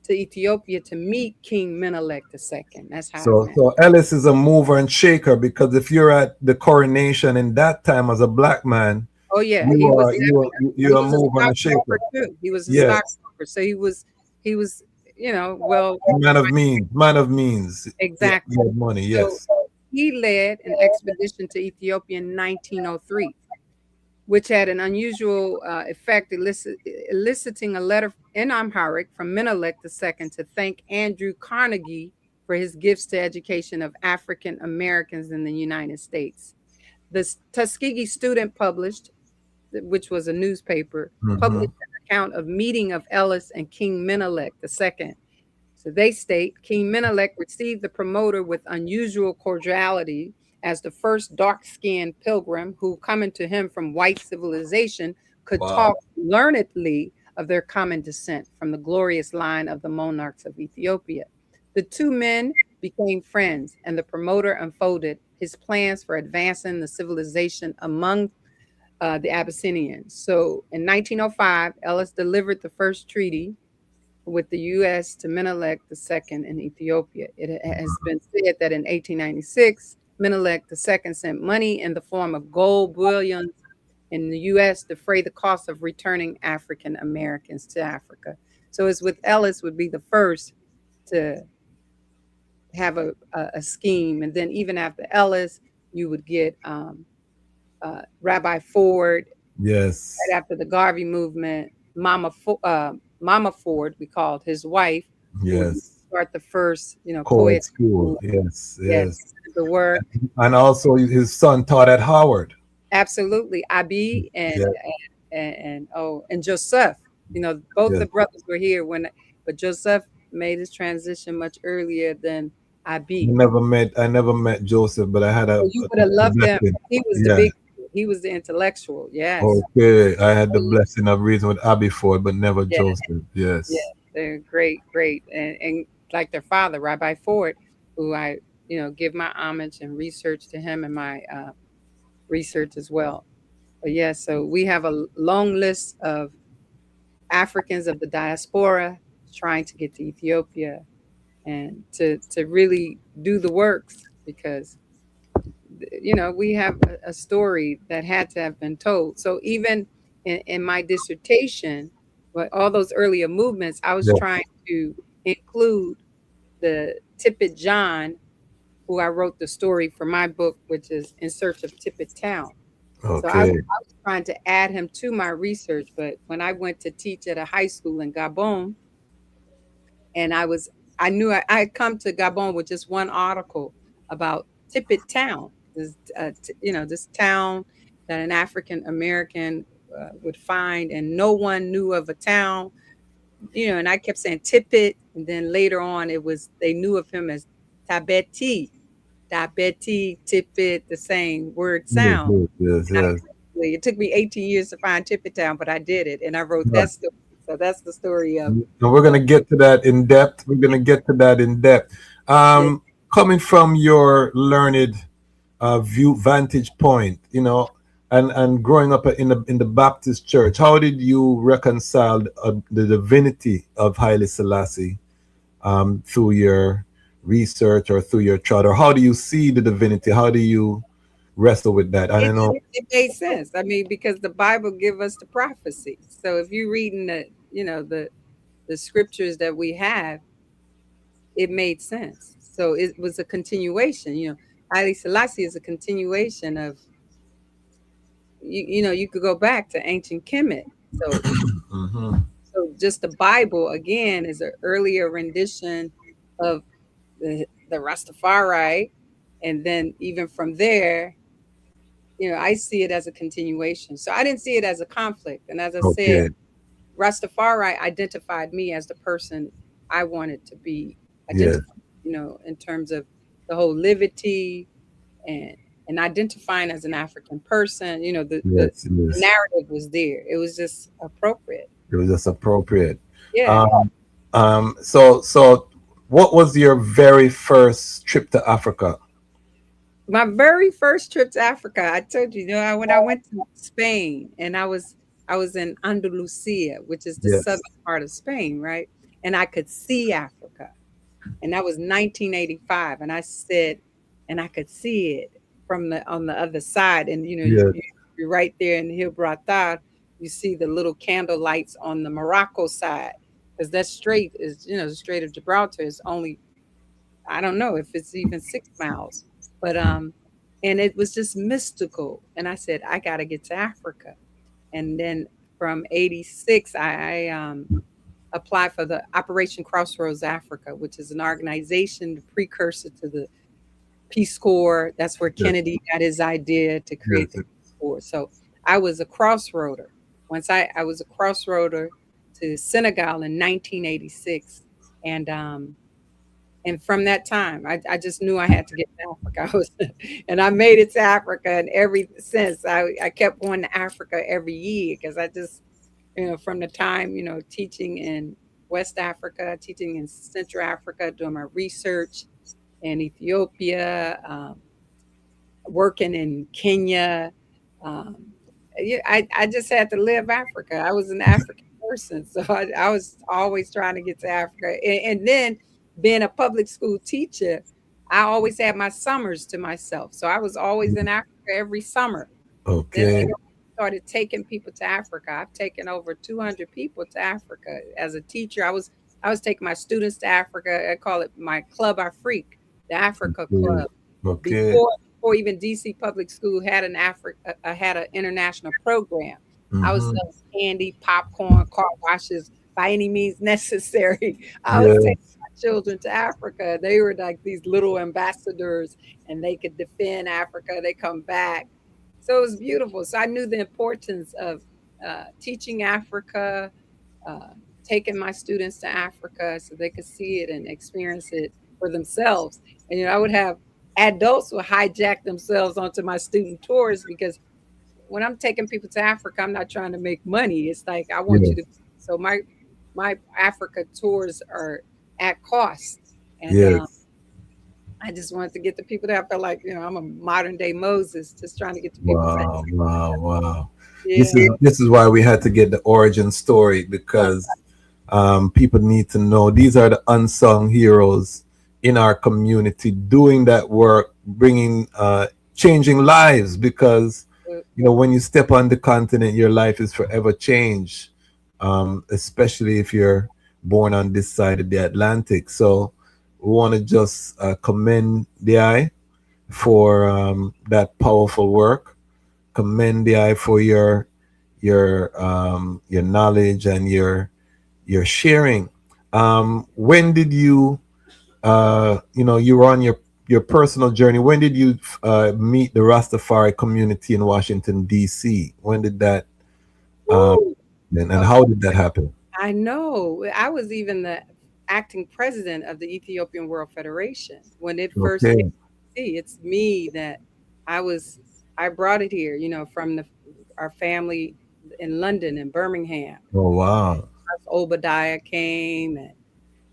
to Ethiopia to meet King Menelik II. That's how. So Ellis is a mover and shaker, because if you're at the coronation in that time as a black man, oh yeah, you're a mover and shaker too. He was a stockbroker, so he was man of means. Exactly. He had money. Yes. So he led an expedition to Ethiopia in 1903, which had an unusual effect, eliciting a letter in Amharic from Menelik II to thank Andrew Carnegie for his gifts to education of African Americans in the United States. The Tuskegee Student published, which was a newspaper, published an account of meeting of Ellis and King Menelik II. So they state, King Menelik received the promoter with unusual cordiality as the first dark-skinned pilgrim who, coming to him from white civilization, could talk learnedly of their common descent from the glorious line of the monarchs of Ethiopia. The two men became friends, and the promoter unfolded his plans for advancing the civilization among the Abyssinians. So in 1905, Ellis delivered the first treaty with the U.S. to Menelik II in Ethiopia. It has been said that in 1896, Menelik II sent money in the form of gold bullion in the U.S. to defray the cost of returning African Americans to Africa. So it's with Ellis would be the first to have a scheme. And then even after Ellis, you would get Rabbi Ford. Yes. Right after the Garvey movement, Mama Ford, we called his wife. Yes. Start the first, co-ed school. Yes. The work. And also his son taught at Howard. Absolutely. Abi and Joseph. Both the brothers were here but Joseph made his transition much earlier than Abi. I never met Joseph, but I had you would have loved him. He was the big He was the intellectual. Yes. Okay, I had the blessing of reading with Abby Ford, but never Yeah. Joseph. Yeah. Yes. They're great, great. And like their father, Rabbi Ford, who I, give my homage and research to him and my research as well. But yeah, so we have a long list of Africans of the diaspora trying to get to Ethiopia and to really do the works because we have a story that had to have been told. So even in my dissertation, but all those earlier movements, I was Yeah. trying to include the Tippet John, who I wrote the story for my book, which is In Search of Tippet Town. So I Okay. was trying to add him to my research, but when I went to teach at a high school in Gabon, and I knew I had come to Gabon with just one article about Tippet Town, this town that an African American would find, and no one knew of a town, and I kept saying Tippet, and then later on they knew of him as Tabeti, Tippet, the same word Yes, sound. yes, yes. It took me 18 years to find Tippet Town, but I did it, and I wrote Right. that story. So that's the story of. And we're gonna get to that in depth. We're gonna get to that in depth. Yeah. Coming from your learned vantage point, and growing up in the Baptist church, how did you reconcile the divinity of Haile Selassie through your research or through your chart, or how do you see the divinity? How do you wrestle with that? I don't know. It made sense. I mean, because the Bible give us the prophecy. So if you're reading the scriptures that we have, it made sense. So it was a continuation. Haile Selassie is a continuation of. You could go back to ancient Kemet. So Mhm. so just the Bible again is an earlier rendition of the Rastafari, and then even from there, I see it as a continuation. So I didn't see it as a conflict. And as I said, Okay. Rastafari identified me as the person I wanted to be Yes. identified, in terms of the whole liberty and identifying as an African person. The Yes. Yes. narrative was there. It was just appropriate. It was just appropriate. Yeah. So what was your very first trip to Africa? My very first trip to Africa, I told you, when I went to Spain, and I was in Andalusia, which is the southern Yes. part of Spain, right? And I could see Africa. And that was 1985. And I said, and I could see it on the other side. And Yes. you're right there in Gibraltar, you see the little candle lights on the Morocco side. Because that strait is, the Strait of Gibraltar is only, I don't know if it's even 6 miles. But and it was just mystical. And I said, I gotta get to Africa. And then from 86, I applied for the Operation Crossroads Africa, which is an organization, the precursor to the Peace Corps. That's where Yes. Kennedy got his idea to create Yes. the Peace Corps. So I was a crossroader. Once I was a crossroader to Senegal in 1986. And from that time, I just knew I had to get to Africa. And I made it to Africa. And ever since, I kept going to Africa every year because I just, from the time, teaching in West Africa, teaching in Central Africa, doing my research in Ethiopia, working in Kenya. I just had to live Africa. I was an African person. So I was always trying to get to Africa. And then being a public school teacher, I always had my summers to myself. So I was always in Africa every summer. Then Okay. later on, I started taking people to Africa. I've taken over 200 people to Africa as a teacher. I was taking my students to Africa. I call it my Club Afrique, the Africa Club. Okay. Before even DC Public School had had an international program. I was Mhm. selling candy, popcorn, car washes by any means necessary. I was taking Yes. my children to Africa. They were like these little ambassadors, and they could defend Africa. They come back. So it was beautiful. So I knew the importance of teaching Africa, uh, taking my students to Africa so they could see it and experience it for themselves. And I would have adults who hijack themselves onto my student tours because when I'm taking people to Africa, I'm not trying to make money. It's like I want you Yes. to. So my Africa tours are at cost, and Yes. I just wanted to get the people there. I felt like I'm a modern day Moses, just trying to get the people back. Wow, wow, wow. Yeah. This is why we had to get the origin story, because people need to know these are the unsung heroes in our community doing that work, bringing changing lives. Because when you step on the continent, your life is forever changed, especially if you're born on this side of the Atlantic. So we want to just commend the eye for that powerful work. Commend the eye for your knowledge and your sharing. When did you you were on your personal journey? When did you meet the Rastafari community in Washington D.C.? When did that and how did that happen? I know. I was even the acting president of the Ethiopian World Federation when it first came. Okay. See, it's me that I brought it here, from our family in London and Birmingham. Oh wow. Obadiah came and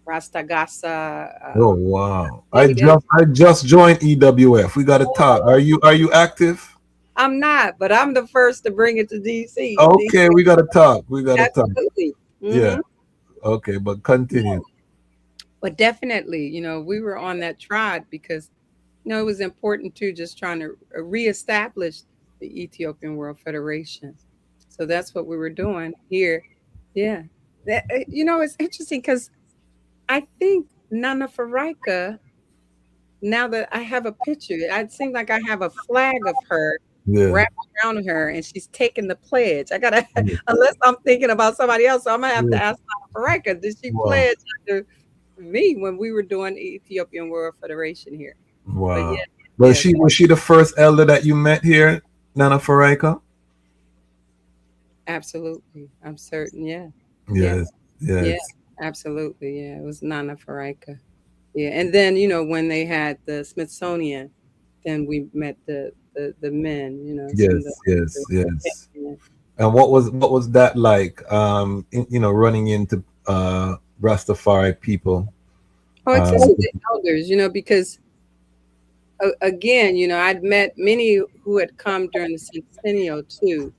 Rastagasa. Oh wow. Yeah. I just joined EWF. We got to talk. Are you active? I'm not, but I'm the first to bring it to DC. Okay, we got to talk. We got to talk. Absolutely. Yeah. Okay, but continue. But definitely, we were on that tribe because, it was important too, just trying to reestablish the Ethiopian World Federation. So that's what we were doing here. Yeah. It's interesting because I think Nana Farika, now that I have a picture, it seems like I have a flag of her Yeah. wrapped around her and she's taking the pledge. I gotta, unless I'm thinking about somebody else, so I'm gonna have to ask Nana Farika, did she pledge under me when we were doing the Ethiopian World Federation here? Wow. Was she the first elder that you met here, Nana Farika? Absolutely. I'm certain. Yeah. Yes. Yes. Yeah. Absolutely. Yeah. It was Nana Farika. Yeah. And then, when they had the Smithsonian, then we met the men, Yes. Yes. And what was that like? Running into Rastafari people. Oh, it's just the elders, because again, I'd met many who had come during the centennial too.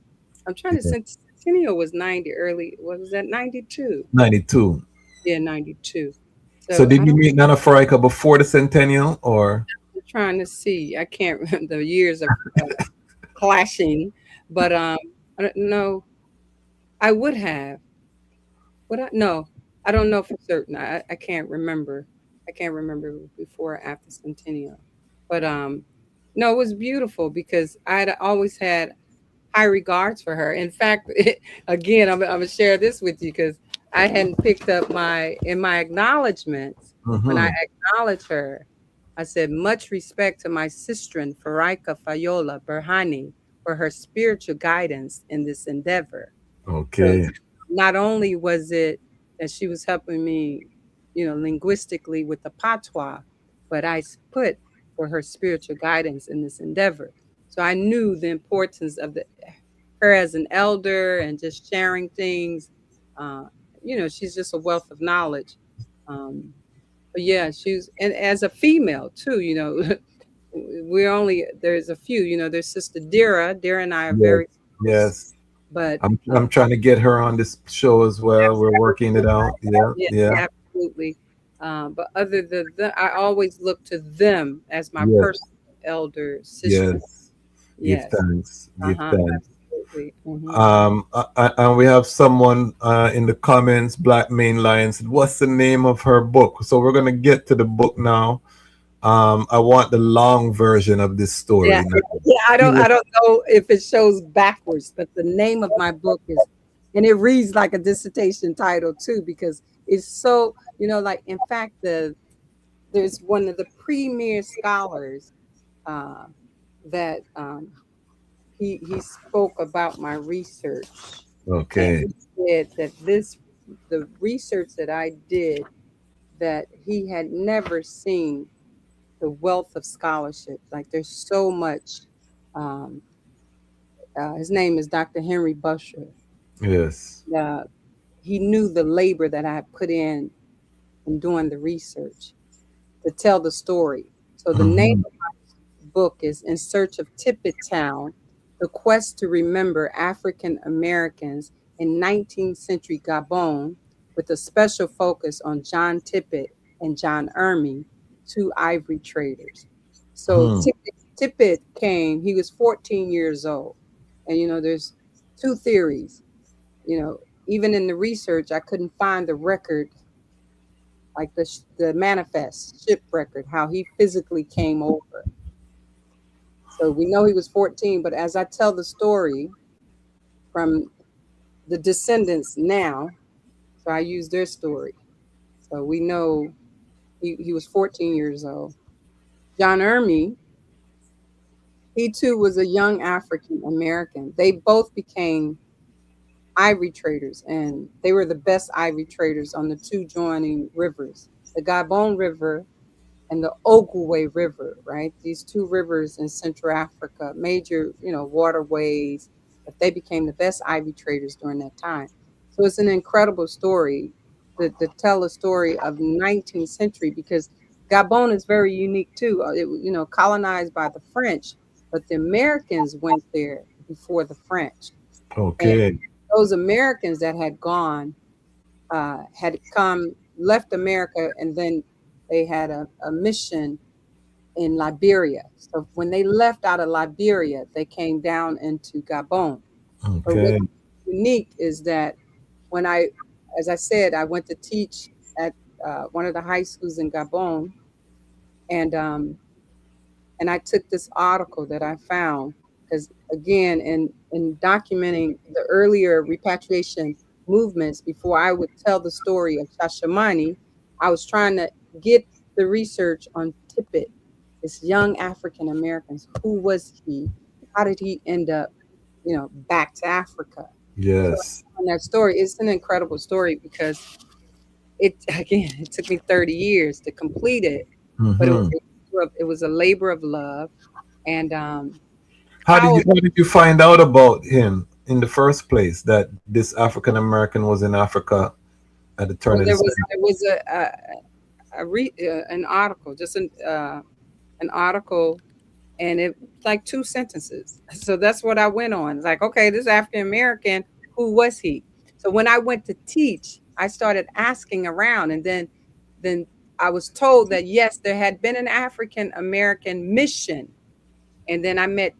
I'm trying to think. Centennial was 90 early. What was that? 92. 92. Yeah, 92. So did you meet Nana Farika before the centennial, or? I'm trying to see. I can't remember the years of clashing, but I don't know. I would have. No, I don't know for certain. I can't remember. I can't remember before or after centennial. But no, it was beautiful because I had always had high regards for her. In fact, again, I'm gonna share this with you because I hadn't picked up in my acknowledgments when I acknowledge her. I said, much respect to my sister Farika Fayola Berhani for her spiritual guidance in this endeavor. Okay. So not only was it that she was helping me, linguistically with the patois, but I put for her spiritual guidance in this endeavor. So I knew the importance of her as an elder and just sharing things. She's just a wealth of knowledge. But yeah, and as a female too, there's a few, there's Sister Dira. Dira and I are very close. Yes. But I'm trying to get her on this show as well. We're working it out. Yeah. Absolutely. But other than that, I always look to them as my personal elder sister. Yes. Give thanks. Give thanks. Absolutely. And we have someone in the comments, Black Main Lion, said, what's the name of her book? So we're gonna get to the book now. I want the long version of this story. Yeah, I don't know if it shows backwards, but the name of my book is, and it reads like a dissertation title too, because it's so, like, in fact, there's one of the premier scholars that he spoke about my research. Okay. And he said that the research that I did, that he had never seen the wealth of scholarship. Like there's so much his name is Dr. Henry Busher. Yes. He knew the labor that I had put in doing the research to tell the story. So the name of my book is In Search of Tippet Town, The Quest to Remember African Americans in 19th Century Gabon, with a special focus on John Tippet and John Ermey, two ivory traders. So Tippet came, he was 14 years old. And, there's two theories. Even in the research, I couldn't find the record, like the manifest ship record, how he physically came over. So we know he was 14, but as I tell the story from the descendants now, so I use their story. So we know he was 14 years old. John Ermey, he too was a young African American. They both became ivory traders, and they were the best ivory traders on the two joining rivers, the Gabon River and the Ogwe River, right? These two rivers in Central Africa, major, waterways, but they became the best ivory traders during that time. So it's an incredible story to tell a story of 19th century, because Gabon is very unique too. It, colonized by the French, but the Americans went there before the French. Okay. And those Americans that had gone, had come, left America, and then they had a mission in Liberia. So when they left out of Liberia, they came down into Gabon. Okay. But what's unique is that as I said, I went to teach at one of the high schools in Gabon, and I took this article that I found, because again, in documenting the earlier repatriation movements, before I would tell the story of Shashamani, I was trying to get the research on Tippet, this young African Americans. Who was he? How did he end up, back to Africa? Yes. So that story, it's an incredible story, because it took me 30 years to complete it, but it was a labor of love. And how did you find out about him in the first place, that this African American was in Africa at the turn of the century? There was an article, just an article, and it like 2 sentences. So that's what I went on. It's like, okay, this African American, who was he? So when I went to teach, I started asking around, and then I was told that yes, there had been an African American mission, and then I met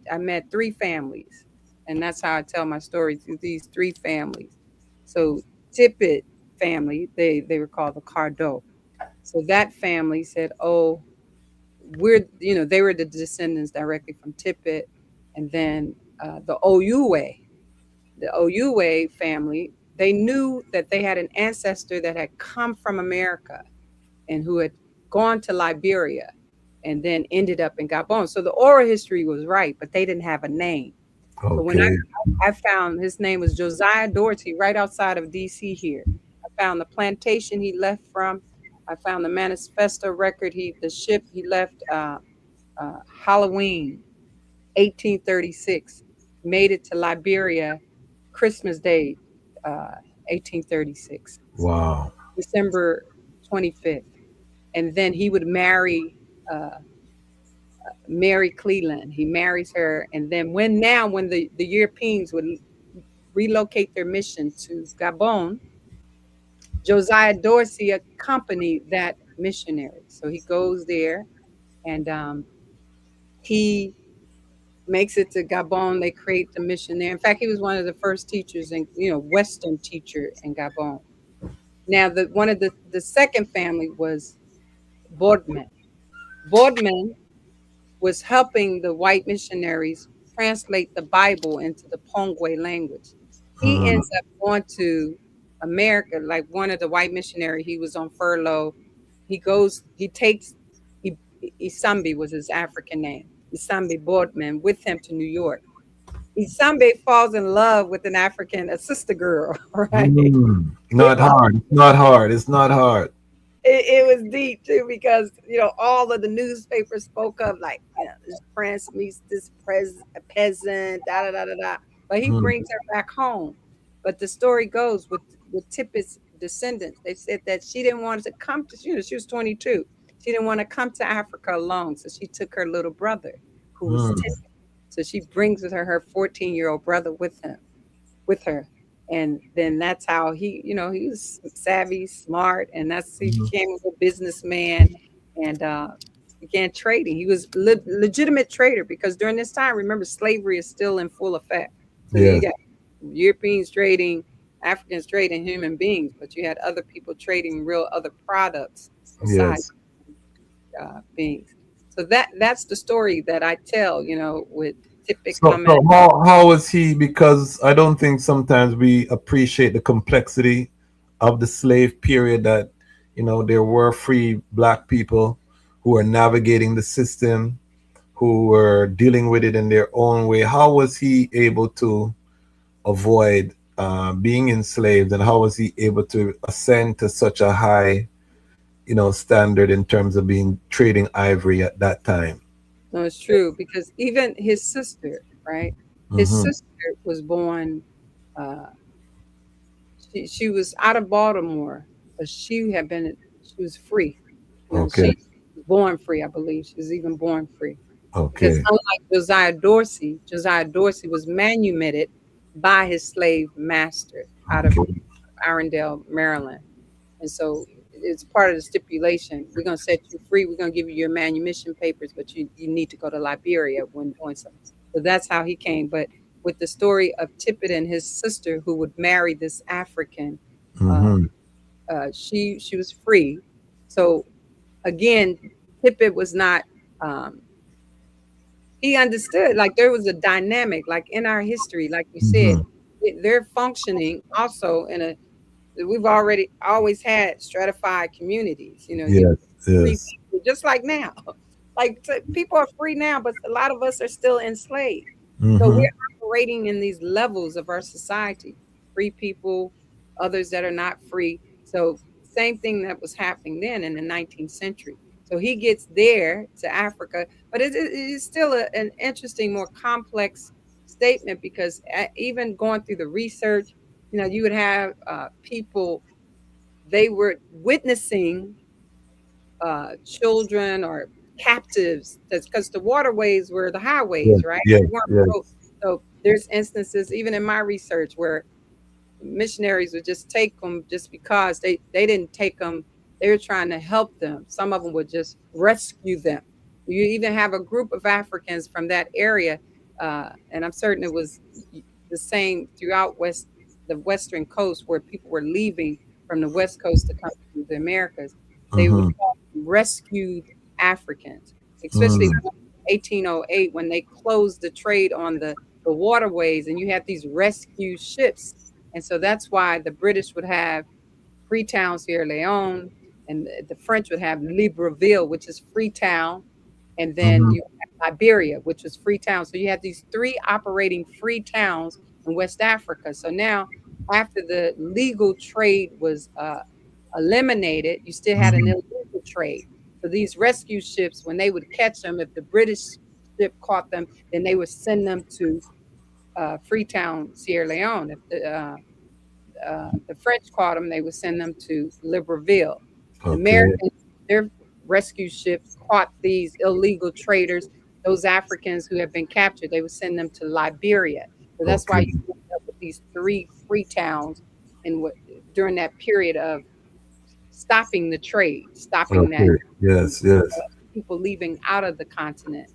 3 families, and that's how I tell my story, through these 3 families. So Tippet family, they were called the Cardo. So that family said, oh, they were the descendants directly from Tippet. And then the Oyuwe family, they knew that they had an ancestor that had come from America and who had gone to Liberia and then ended up in Gabon. So the oral history was right, but they didn't have a name. Okay. So when I found his name was Josiah Doherty, right outside of DC here. I found the plantation he left from. I found the manifesto record. The ship he left Halloween, 1836, made it to Liberia Christmas Day, 1836. Wow. December 25th. And then he would marry Mary Cleland. He marries her. And then when the Europeans would relocate their mission to Gabon, Josiah Dorsey accompanied that missionary. So he goes there, and he makes it to Gabon. They create the mission there. In fact, he was one of the first teachers, Western teacher in Gabon. Now, one of the second family was Boardman. Boardman was helping the white missionaries translate the Bible into the Pongwe language. He ends up going to America, like one of the white missionaries. He was on furlough. Isambi was his African name. Isambi Boardman with him to New York. Isambi falls in love with a sister girl, right? Not hard. It's not hard. It was deep too, because all of the newspapers spoke of, like, this prince meets this peasant, da da da da da. but he Mm. brings her back home. But the story goes with Tippett's descendants. They said that she didn't want to come to, she was 22. She didn't want to come to Africa alone, so she took her little brother, who was 10. Mm. So she brings with her 14-year-old brother with her. And then that's how he was savvy, smart, and he Mhm. became a businessman and began trading. He was legitimate trader because during this time, remember, slavery is still in full effect. So you Yes. got Europeans trading, Africans trading human beings, but you had other people trading real other products besides Yes. beings. So that's the story that I tell, with Tippett So, coming. so how was he? Because I don't think sometimes we appreciate the complexity of the slave period. That there were free black people who were navigating the system, who were dealing with it in their own way. How was he able to avoid being enslaved, and how was he able to ascend to such a high, standard in terms of being trading ivory at that time? No, it's true because even his sister, right? His Hmm. sister was born. Uh, she was out of Baltimore, but she was free. Okay. She was born free. I believe she was even born free because Okay. unlike Josiah Dorsey was manumitted by his slave master out of Okay. Arundel, Maryland. And so it's part of the stipulation. We're going to set you free. We're going to give you your manumission papers, but you need to go to Liberia when doing so. So that's how he came. But with the story of Tippett and his sister who would marry this African, uh, Hmm. she was free. So again, Tippett was not. Um, he understood like there was a dynamic, like in our history, like you said, Hmm. they're functioning also in a we've already always had stratified communities. You Yes. free Yes. people, just like now. Like people are free now, but a lot of us are still enslaved. So Hmm. we're operating in these levels of our society. Free people, others that are not free. So same thing that was happening then in the 19th century. So he gets there to Africa, but it is still an interesting, more complex statement because even going through the research, you would have people, they were witnessing children or captives. That's because the waterways were the highways, Yes. right? Yes. They weren't roads. Yes. So there's instances, even in my research, where missionaries would just take them just because they didn't take them. They were trying to help them. Some of them would just rescue them. You even have a group of Africans from that area, and I'm certain it was the same throughout the western coast, where people were leaving from the west coast to come to the Americas. They would Hmm. call them rescued Africans, especially Mm. 1808 when they closed the trade on the waterways, and you had these rescue ships. And so that's why the British would have Freetown, Sierra Leone, and the French would have Libreville, which is Freetown, and then Hmm. you have Liberia, which was Freetown. So you had these three operating free towns in West Africa. So now, after the legal trade was eliminated, you still had an Hmm. illegal trade. So these rescue ships, when they would catch them, if the British ship caught them, then they would send them to Freetown, Sierra Leone. If the French caught them, they would send them to Libreville. The Okay. Americans, their rescue ships caught these illegal traders, those Africans who have been captured, they would send them to Liberia. So that's why Okay. you end up with these three free towns in during that period of stopping the trade, stopping that Okay. Yes. Yes. people leaving out of the continent.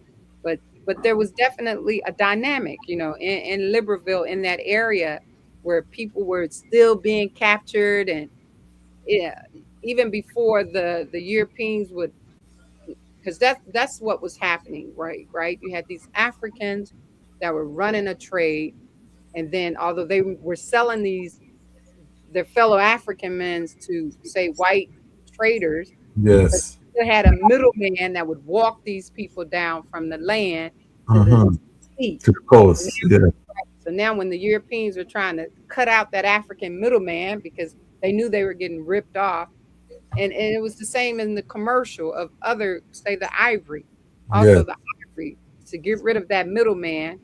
But there was definitely a dynamic, in Libreville, in that area where people were still being captured, and yeah, even before the Europeans would, because that's what was happening, right? Right. You had these Africans that were running a trade, and then although they were selling their fellow African men to say white traders, but Yes. you had a middleman that would walk these people down from the land to the Hmm. sea. To the coast. Yeah. So now when the Europeans were trying to cut out that African middleman because they knew they were getting ripped off, and it was the same in the commercial of other, say the ivory. Yes. Also the ivory, to get rid of that middleman,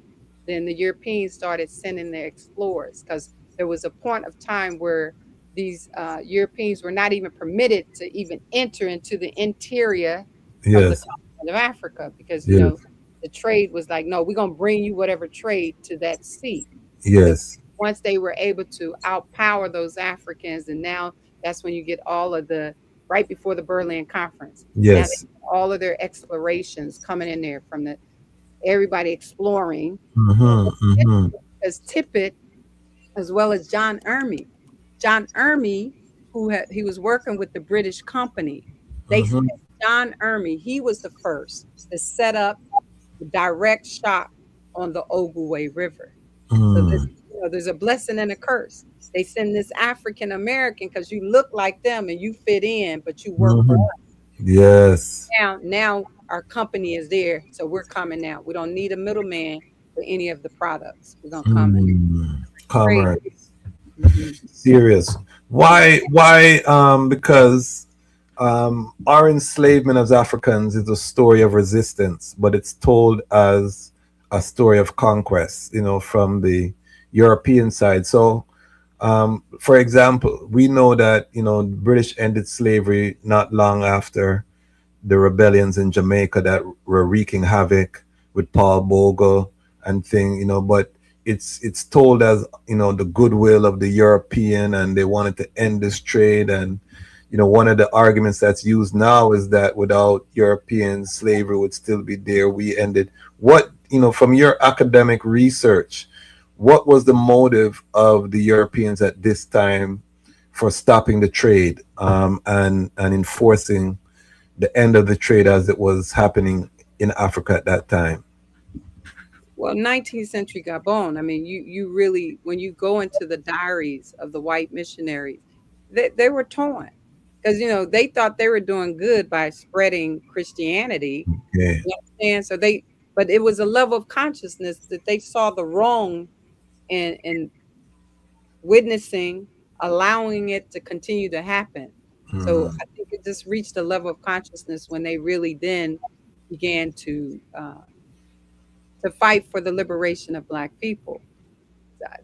then the Europeans started sending their explorers, because there was a point of time where these Europeans were not even permitted to even enter into the interior of the Yes. continent of Africa, because Yes. the trade was like, no, we're gonna bring you whatever trade to that sea. But Yes. once they were able to outpower those Africans, and now that's when you get all of the right before the Berlin Conference. Now Yes. all of their explorations coming in there from everybody exploring. As Tippett, as well as John Ermey. John Ermey, he was working with the British company. They said John Ermey, he was the first to set up the direct shot on the Ogooué River. So there's a blessing and a curse. They send this African American because you look like them and you fit in, but you work for us. Yes. Now our company is there, so we're coming now. We don't need a middleman for any of the products. We're gonna come in. Commerce. Serious. Why? Because our enslavement as Africans is a story of resistance, but it's told as a story of conquest, from the European side. So, for example, we know that, the British ended slavery not long after the rebellions in Jamaica that were wreaking havoc with Paul Bogle and thing, but it's told as, the goodwill of the European, and they wanted to end this trade. And, one of the arguments that's used now is that without Europeans, slavery would still be there. We ended what, from your academic research, what was the motive of the Europeans at this time for stopping the trade and enforcing the end of the trade as it was happening in Africa at that time? Well, 19th century Gabon, I mean, you really, when you go into the diaries of the white missionaries, they were torn, because, they thought they were doing good by spreading Christianity. Okay. You understand? But it was a level of consciousness that they saw the wrong in witnessing, allowing it to continue to happen. So I think it just reached a level of consciousness when they really then began to fight for the liberation of Black people.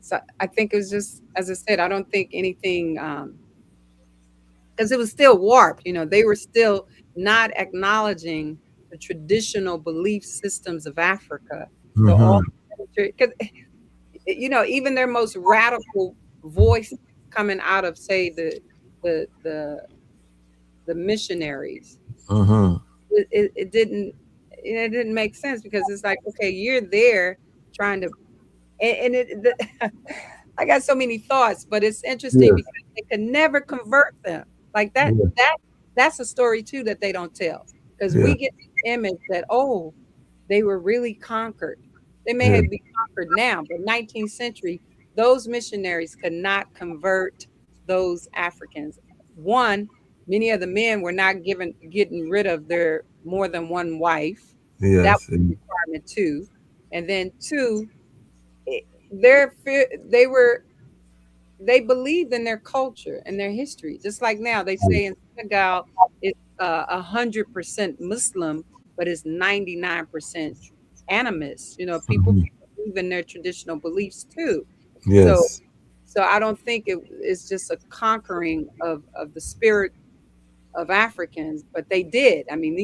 So I think it was just, as I said, I don't think anything, because it was still warped. They were still not acknowledging the traditional belief systems of Africa. So all, because even their most radical voice coming out of, say, the missionaries, it didn't make sense, because it's like, okay, you're there trying to, I got so many thoughts, but it's interesting because they could never convert them. Like that's a story too that they don't tell, because we get the image that, oh, they were really conquered. They may have been conquered now, but 19th century, those missionaries could not convert those Africans. One, many of the men were not getting rid of their more than one wife. That was a requirement too. And then two, they believed in their culture and their history. Just like now, they say in Senegal, it's 100% Muslim, but it's 99% animist. People believe in their traditional beliefs too. Yes. So I don't think it's just a conquering of the spirit of Africans, but they did. I mean,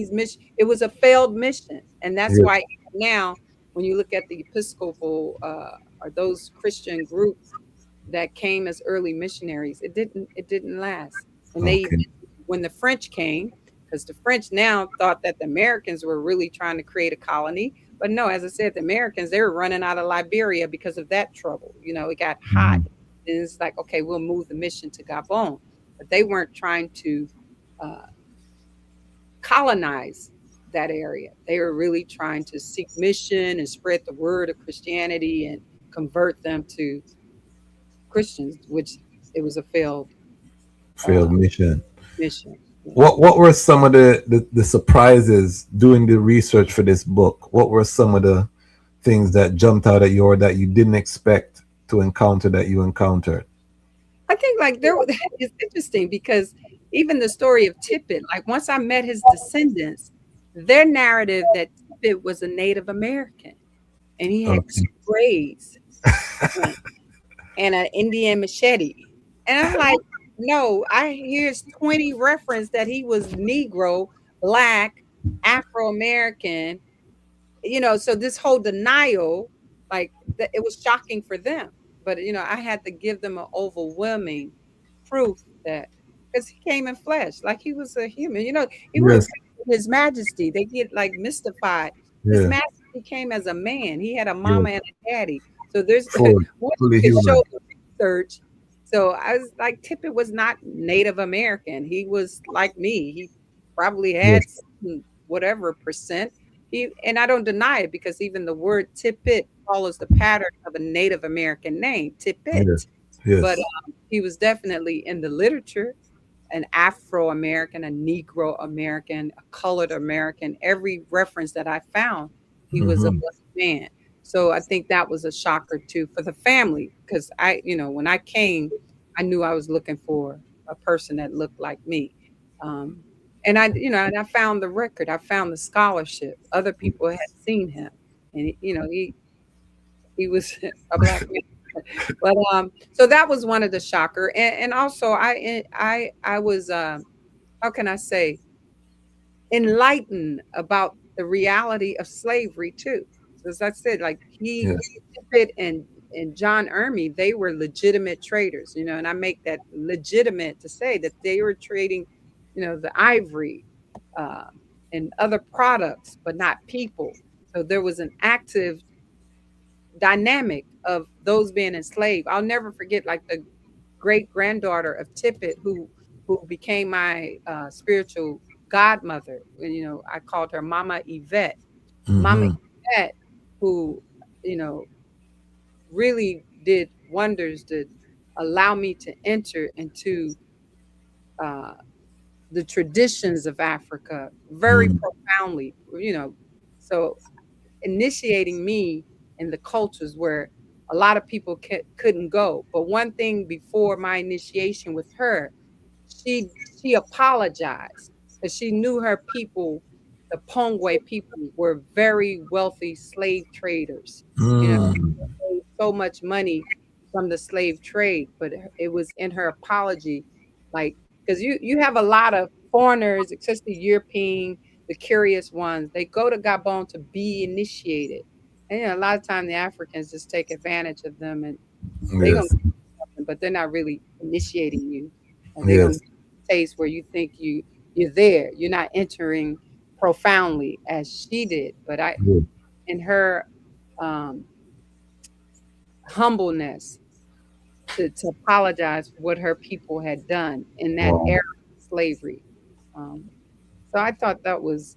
it was a failed mission, and that's why now, when you look at the Episcopal or those Christian groups that came as early missionaries, it didn't last. When the French came, because the French now thought that the Americans were really trying to create a colony, but no, as I said, the Americans, they were running out of Liberia because of that trouble. It got hot, and it's like, okay, we'll move the mission to Gabon, but they weren't trying to colonize that area. They were really trying to seek mission and spread the word of Christianity and convert them to Christians, which it was a failed mission. What were some of the surprises doing the research for this book? What were some of the things that jumped out at you or that you didn't expect to encounter that you encountered? I think it's interesting because even the story of Tippett, like once I met his descendants, their narrative that Tippett was a Native American. and he had 2 braids and an Indian machete. And I'm like, no, here's 20 reference that he was Negro, Black, Afro-American, so this whole denial, like it was shocking for them. But I had to give them an overwhelming proof that, because he came in flesh, like he was a human. He would have His Majesty. They get like mystified. His Majesty came as a man. He had a mama and a daddy. So there's fully human. Show the research. So I was like, Tippett was not Native American. He was like me. He probably had whatever percent. And I don't deny it, because even the word Tippett follows the pattern of a Native American name, Tippett. But he was definitely in the literature an Afro-American, a Negro American, a colored American. Every reference that I found, he was a black man. So I think that was a shocker too for the family, because when I came, I knew I was looking for a person that looked like me. And I found the record, I found the scholarship. Other people had seen him, and he was a black man. But so that was one of the shocker, and also I was how can I say, enlightened about the reality of slavery too. So as I said, like Tippett and John Ermey, they were legitimate traders, and I make that legitimate to say that they were trading, the ivory and other products, but not people. So there was an active dynamic of those being enslaved. I'll never forget, like, the great granddaughter of Tippett, who became my spiritual godmother. And, I called her Mama Yvette. Mama Yvette, who, really did wonders to allow me to enter into the traditions of Africa very profoundly, so initiating me in the cultures where a lot of people couldn't go. But one thing before my initiation with her, she apologized, because she knew her people, the Pongwe people, were very wealthy slave traders. Made so much money from the slave trade, but it was in her apology, like, because you have a lot of foreigners, especially European, the curious ones, they go to Gabon to be initiated. And a lot of times the Africans just take advantage of them, and they're going to do something, but they're not really initiating you. And they're going to taste where you think you're there. You're not entering profoundly as she did. But in her humbleness, to apologize for what her people had done in that era of slavery. So I thought that was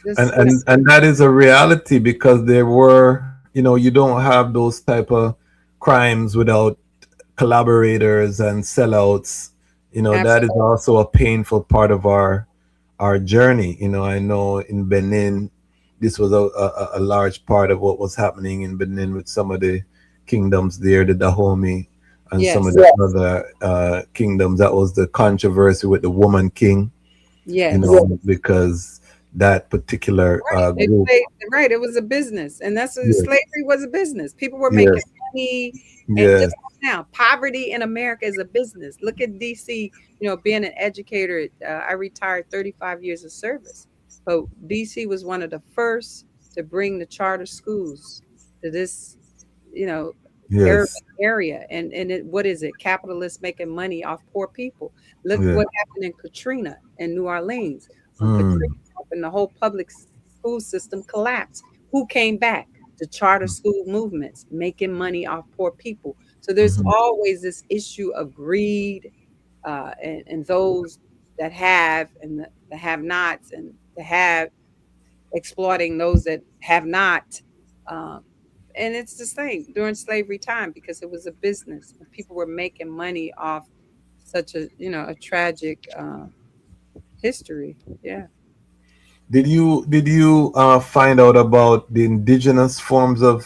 and that is a reality, because there were, you don't have those type of crimes without collaborators and sellouts. That is also a painful part of our journey. I know in Benin, this was a large part of what was happening in Benin with some of the kingdoms there, the Dahomey and some of the other kingdoms. That was the controversy with the woman king. Because that particular group. It was a business, and that's what slavery was, a business. People were making money. And just now, poverty in America is a business. Look at DC, being an educator. I retired 35 years of service. But DC was one of the first to bring the charter schools to this, area. And what is it? Capitalists making money off poor people. Look what happened in Katrina in New Orleans. Katrina happened, the whole public school system collapsed. Who came back? The charter school movements, making money off poor people. So there's always this issue of greed, and those that have, and the have-nots, and the have exploiting those that have not. And it's the same during slavery time, because it was a business. People were making money off such a tragic history. Yeah. Did you find out about the indigenous forms of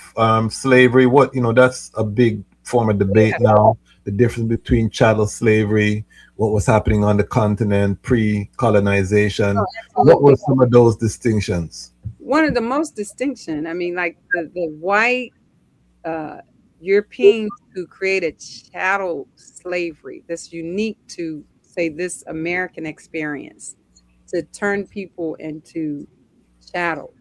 slavery? What that's a big form of debate now. The difference between chattel slavery, what was happening on the continent pre-colonization. What were some of those distinctions? one of the most distinction. I mean, like the white Europeans who created chattel slavery, that's unique to, say, this American experience, to turn people into chattel.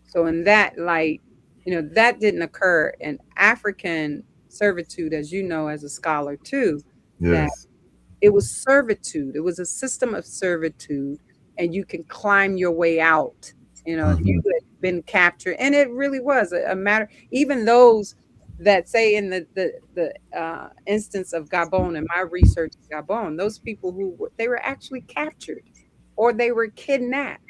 So in that light, that didn't occur in African servitude, as you know, as a scholar too, that Yes. it was servitude. It was a system of servitude, and you can climb your way out. If you had been captured, and it really was a matter. Even those that say in the instance of Gabon, in my research in Gabon, those people they were actually captured or they were kidnapped.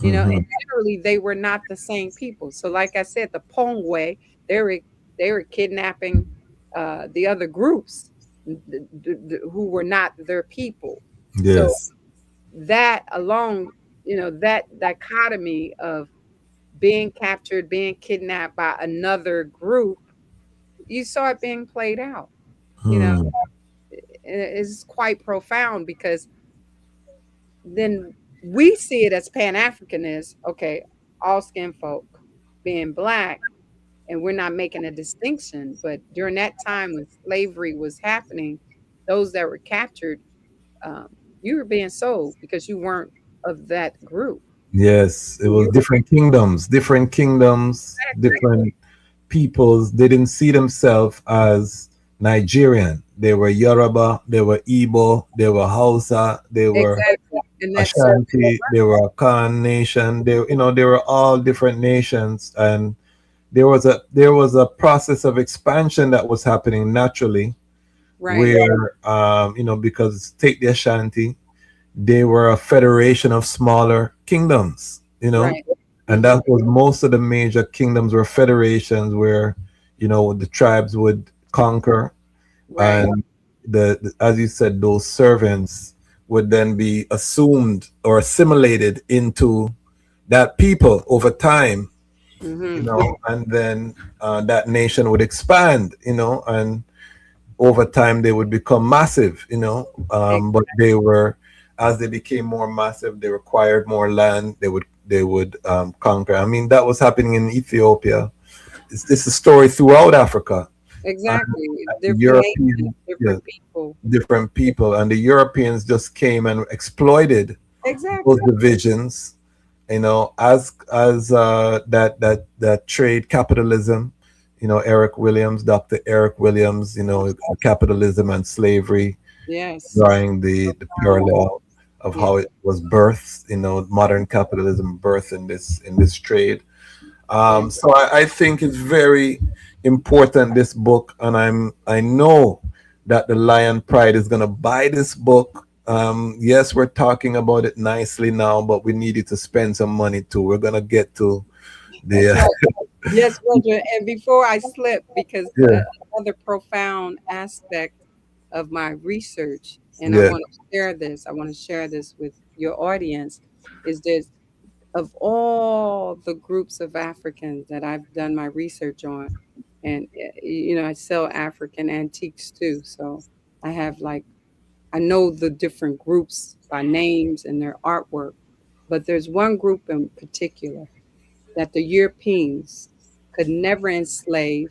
And literally they were not the same people. So, like I said, the Pongwe, they were kidnapping the other groups who were not their people. So Yes. that alone, that dichotomy of being captured, being kidnapped by another group, you saw it being played out. It's quite profound, because then we see it as pan-Africanism. Okay, all skin folk being black, and we're not making a distinction. But during that time when slavery was happening, those that were captured, you were being sold because you weren't of that group. Yes, it was You were different kingdoms, exactly, different peoples. They didn't see themselves as Nigerian. They were Yoruba, they were Igbo, they were Hausa, they were exactly, and that circle. Ashanti, they were Akan nation. They were all different nations, and there was a process of expansion that was happening naturally, Right, where because take the Ashanti, they were a federation of smaller kingdoms, right. and that was most of the major kingdoms were federations where, the tribes would conquer, Right. and as you said, those servants would then be assumed or assimilated into that people over time, Mm-hmm. and then that nation would expand, and over time they would become massive, but as they became more massive, they required more land. They would conquer. I mean, that was happening in Ethiopia. It's a story throughout Africa. Exactly. The Different nations, European, yeah, different people. different people, and the Europeans just came and exploited those Exactly. divisions. As that trade capitalism. Dr. Eric Williams. Capitalism and slavery, Yes. drawing the parallel of Yeah. how it was birthed. Modern capitalism birthed in this trade. Yeah. So I think it's very important, this book, and I know that the Lion Pride is gonna buy this book. Yes, we're talking about it nicely now, but we needed to spend some money too. We're gonna get to That's the right. Yes, Roger. And before I slip, because yeah, another profound aspect of my research, and yeah, I want to share this with your audience, is this: of all the groups of Africans that I've done my research on, and I sell African antiques too. So I have, like, I know the different groups by names and their artwork, but there's one group in particular that the Europeans could never enslave,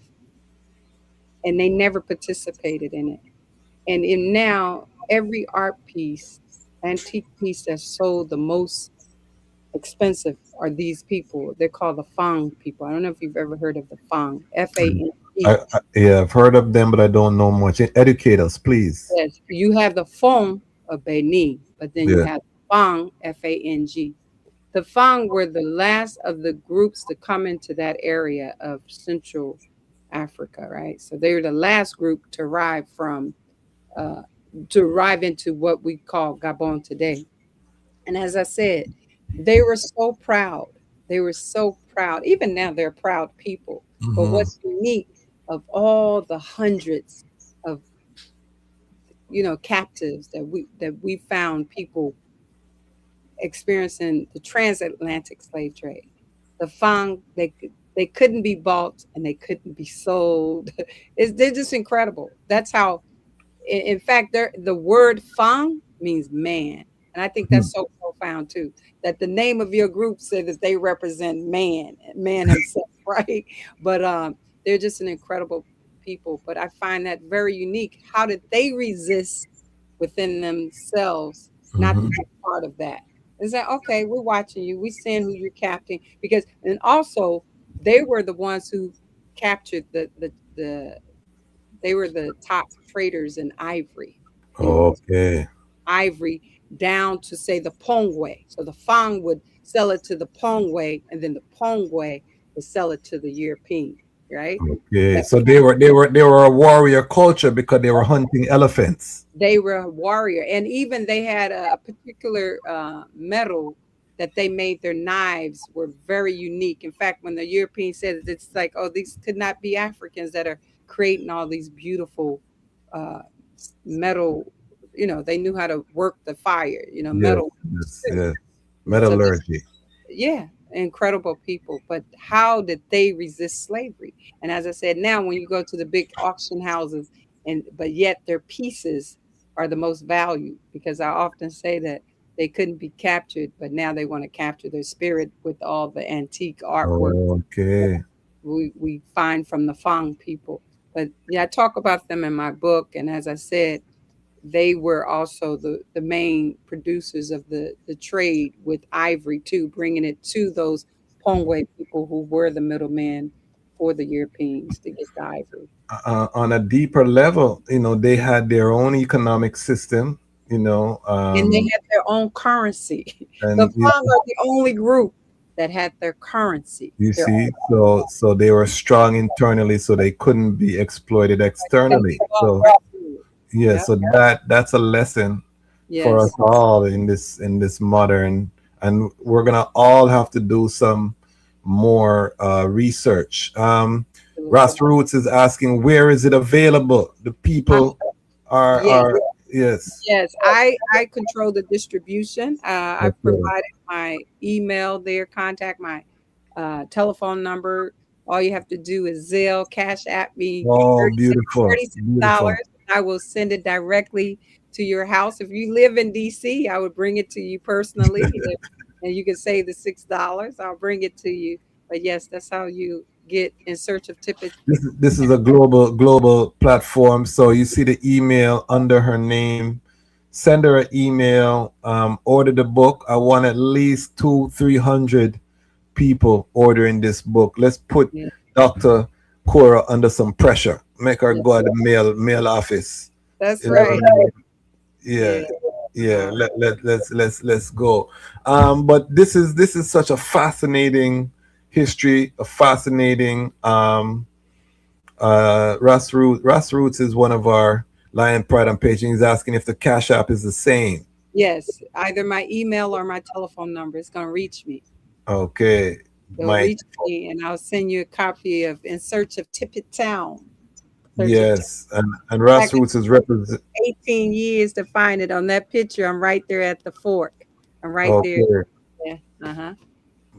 and they never participated in it. And in now, every art piece, antique piece that's sold the most expensive are these people. They're called the Fang people. I don't know if you've ever heard of the Fang, Fang. yeah. I've heard of them, but I don't know much. Educate us, please. Yes, you have the Fang of Benin, but then you Yeah. have Fang, Fang. The Fang were the last of the groups to come into that area of Central Africa, right? So they were the last group to uh, arrive into what we call Gabon today. And as I said, they were so proud. They were so proud. Even now, they're proud people. But Hmm. what's unique, of all the hundreds of captives that we found, people experiencing the transatlantic slave trade, the Fang, they couldn't be bought and they couldn't be sold. They're just incredible. That's how. In fact, the word Fang means man, and I think that's so profound. profound too. That the name of your group said that they represent man himself, right? But they're just an incredible people. But I find that very unique. How did they resist within themselves not to be part of that? Is that okay? We're watching you. We seeing who you're capturing because, and also they were the ones who captured the they were the top traders in ivory. They would Okay. ivory down to say the Pongwe. So the Fang would sell it to the Pongwe, and then the Pongwe would sell it to the European, right? Okay. So they were a warrior culture because they were hunting elephants. They were a warrior, and even they had a particular metal that they made their knives were very unique. In fact, when the Europeans said it, it's like, oh, these could not be Africans that are creating all these beautiful metal. You know, they knew how to work the fire. You know, metal. Yes. Metallurgy. So yeah, incredible people. But how did they resist slavery? And as I said, now when you go to the big auction houses, but yet their pieces are the most valued, because I often say that they couldn't be captured, but now they want to capture their spirit with all the antique artwork Okay. we find from the Fang people. But yeah, I talk about them in my book, and as I said, they were also the main producers of the trade with ivory too, bringing it to those Pongwe people who were the middlemen for the Europeans to get the ivory. On a deeper level, they had their own economic system, and they had their own currency. and The Fang are the only group that had their currency. you see, so they were strong internally, so they couldn't be exploited externally. So yeah, so that's a lesson for us all in this modern, and we're gonna all have to do some more research. Roots is asking, where is it available? The people are yes. I control the distribution. I provided my email there, contact my telephone number. All you have to do is Zelle, Cash App me. Oh, beautiful. $36. I will send it directly to your house. If you live in DC, I would bring it to you personally, and you can save the $6. I'll bring it to you. But yes, that's how you get In Search of Tippet. This is a global platform. So you see the email under her name. Send her an email. Order the book. I want at least 200-300 people ordering this book. Let's put Dr. Koura under some pressure. Make her go to the mail office. That's right. Yeah. Let's go. But this is such a fascinating history, a fascinating Roots is one of our Lion Pride and page. He's asking if the Cash App is the same. Yes, either my email or my telephone number is going to reach me. Okay. It'll reach me, and I'll send you a copy of In Search of Tippet Town. Yes, and Roots is represent 18 years to find it. On that picture, I'm right there at the fork. I'm right there. Yeah.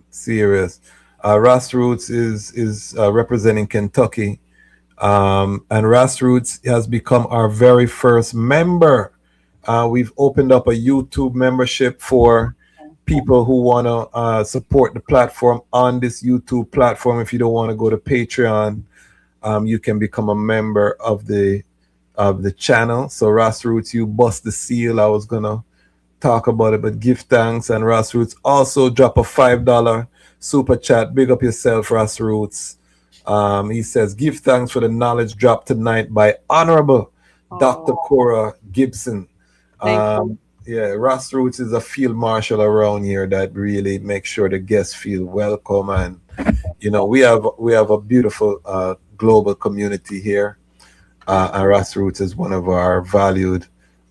Serious. Roots is representing Kentucky, and Roots has become our very first member. We've opened up a YouTube membership for people who want to support the platform on this YouTube platform. If you don't want to go to Patreon, you can become a member of the channel. So Roots, you bust the seal. I was gonna talk about it, but give thanks. And Roots also drop a $5 super chat. Big up yourself, Roots. He says, give thanks for the knowledge dropped tonight by Honorable Dr. Koura Gibson. Roots is a field marshal around here that really makes sure the guests feel welcome, and we have a beautiful global community here. And Roots is one of our valued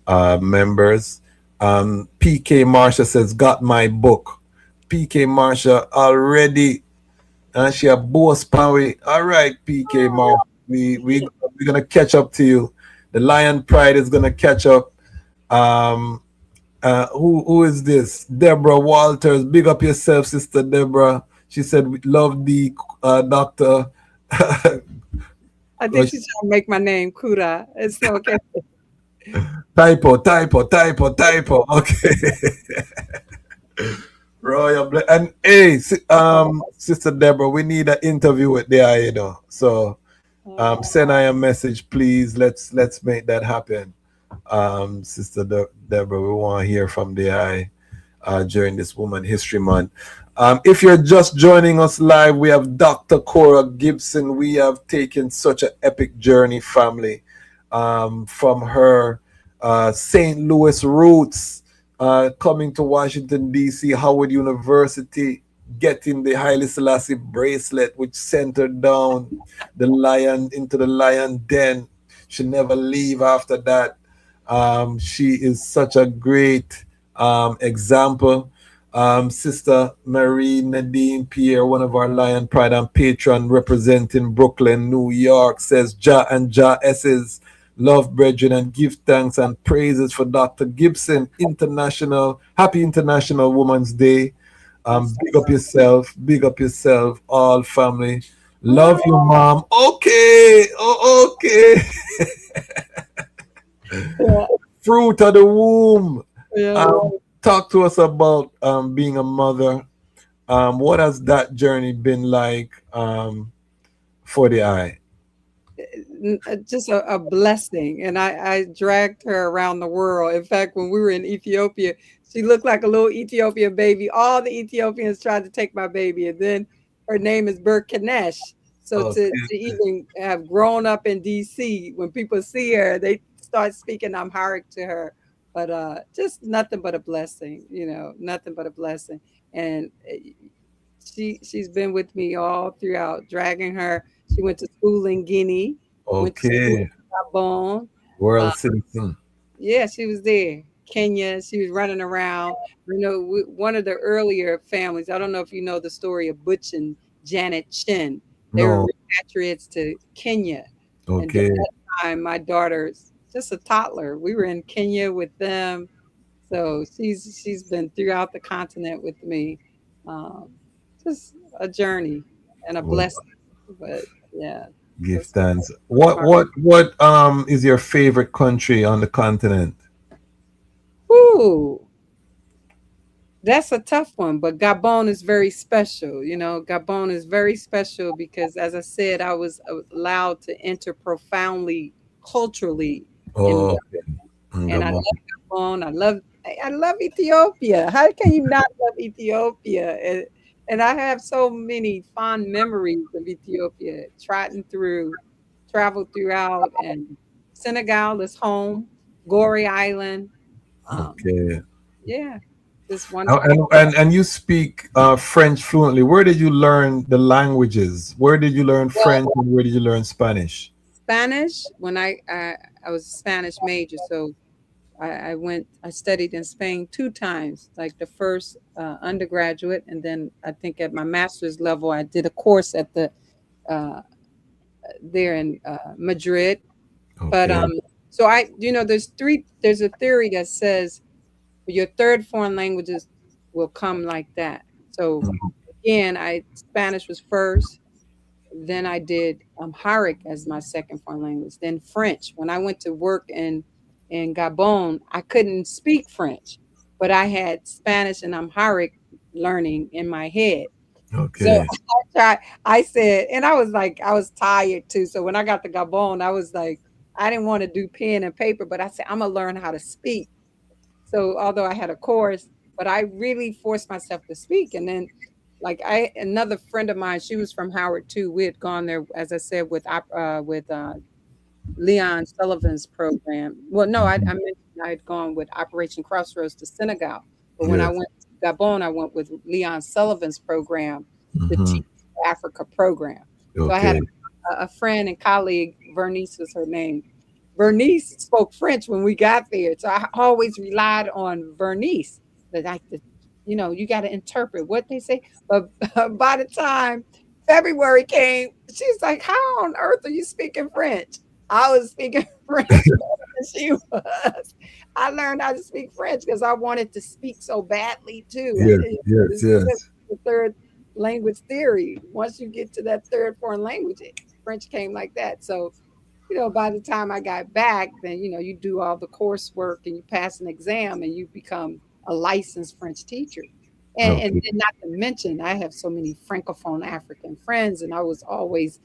members. PK Marsha says, got my book. PK Marsha already, and she a boss power. All right, PK Marsha, we're gonna catch up to you. The Lion Pride is gonna catch up. Who is this? Deborah Walters. Big up yourself, Sister Deborah. She said, we love the doctor. I think she's trying to make my name Koura. It's okay. Typo. Okay. Royal and hey, Sister Deborah, we need an interview with the So send her a message, please. Let's make that happen. Sister Deborah, we want to hear from the during this Woman History Month. If you're just joining us live, we have Dr. Koura Gibson. We have taken such an epic journey, family, from her St. Louis roots, coming to Washington, D.C., Howard University, getting the Haile Selassie bracelet, which sent her down the lion into the lion den. She never leave after that. She is such a great example. Sister Marie Nadine Pierre, one of our Lion Pride and patron representing Brooklyn, New York, says Ja and Ja S's love, brethren, and give thanks and praises for Dr. Gibson. Happy International Women's Day. Big up yourself, all family. Love you, mom. Okay. Okay. Yeah. Fruit of the womb. Yeah. Talk to us about being a mother. What has that journey been like for the eye? Just a blessing. And I dragged her around the world. In fact, when we were in Ethiopia, she looked like a little Ethiopian baby. All the Ethiopians tried to take my baby. And then her name is Berkanesh. So to even have grown up in DC, when people see her, they start speaking Amharic to her. But just nothing but a blessing, nothing but a blessing. And she's been with me all throughout, dragging her. She went to school in Guinea. Went to school in Gabon. World citizen. Yeah, she was there. Kenya, she was running around. One of the earlier families, I don't know if you know the story of Butch and Janet Chin. They were repatriates to Kenya. Okay. And at that time, my daughter's just a toddler. We were in Kenya with them. So she's been throughout the continent with me. Just a journey and a blessing. But yeah. Give thanks. What is your favorite country on the continent? Ooh, that's a tough one, but Gabon is very special. Gabon is very special because, as I said, I was allowed to enter profoundly culturally in Gabon. And I love Gabon. I love Ethiopia. How can you not love Ethiopia? And I have so many fond memories of Ethiopia, traveled throughout, and Senegal is home, Goree Island. Yeah, this wonderful. And you speak French fluently. Where did you learn the languages? Where did you learn French and where did you learn Spanish? Spanish, when I was a Spanish major, so I studied in Spain 2 times, like the first undergraduate, and then I think at my master's level, I did a course at there in Madrid. But so there's a theory that says your third foreign languages will come like that. So again, Spanish was first. Then I did Amharic as my second foreign language. Then French. When I went to work in Gabon, I couldn't speak French, but I had Spanish and Amharic learning in my head. Okay. So I said, and I was tired too. So when I got to Gabon, I was like, I didn't want to do pen and paper, but I said, I'm gonna learn how to speak. So although I had a course, but I really forced myself to speak. And then another friend of mine, she was from Howard too. We had gone there, as I said, with Leon Sullivan's program. Well, no, I mentioned I had gone with Operation Crossroads to Senegal. But when I went to Gabon, I went with Leon Sullivan's program, the Teach Africa program. So I had a friend and colleague, Vernice was her name. Vernice spoke French when we got there. So I always relied on Vernice. You got to interpret what they say. But by the time February came, she's like, how on earth are you speaking French? I was speaking French better than she was. I learned how to speak French because I wanted to speak so badly too. Yes. The third language theory. Once you get to that third foreign language, French came like that. So, by the time I got back, then, you do all the coursework and you pass an exam and you become a licensed French teacher. And then not to mention, I have so many Francophone African friends, and I was always,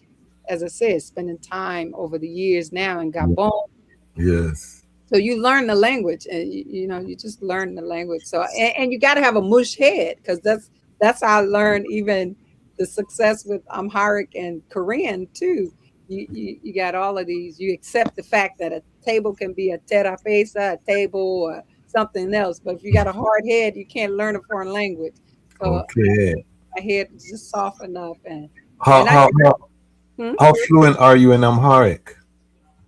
as I said, spending time over the years now in Gabon. Yes. So you learn the language, and you just learn the language. So and you got to have a mush head, because that's how I learned even the success with Amharic and Korean too. You got all of these. You accept the fact that a table can be a terapeza, a table, or something else. But if you got a hard head, you can't learn a foreign language. So Okay. my head was just soft enough, and How I. how how, Hmm? how fluent are you in Amharic?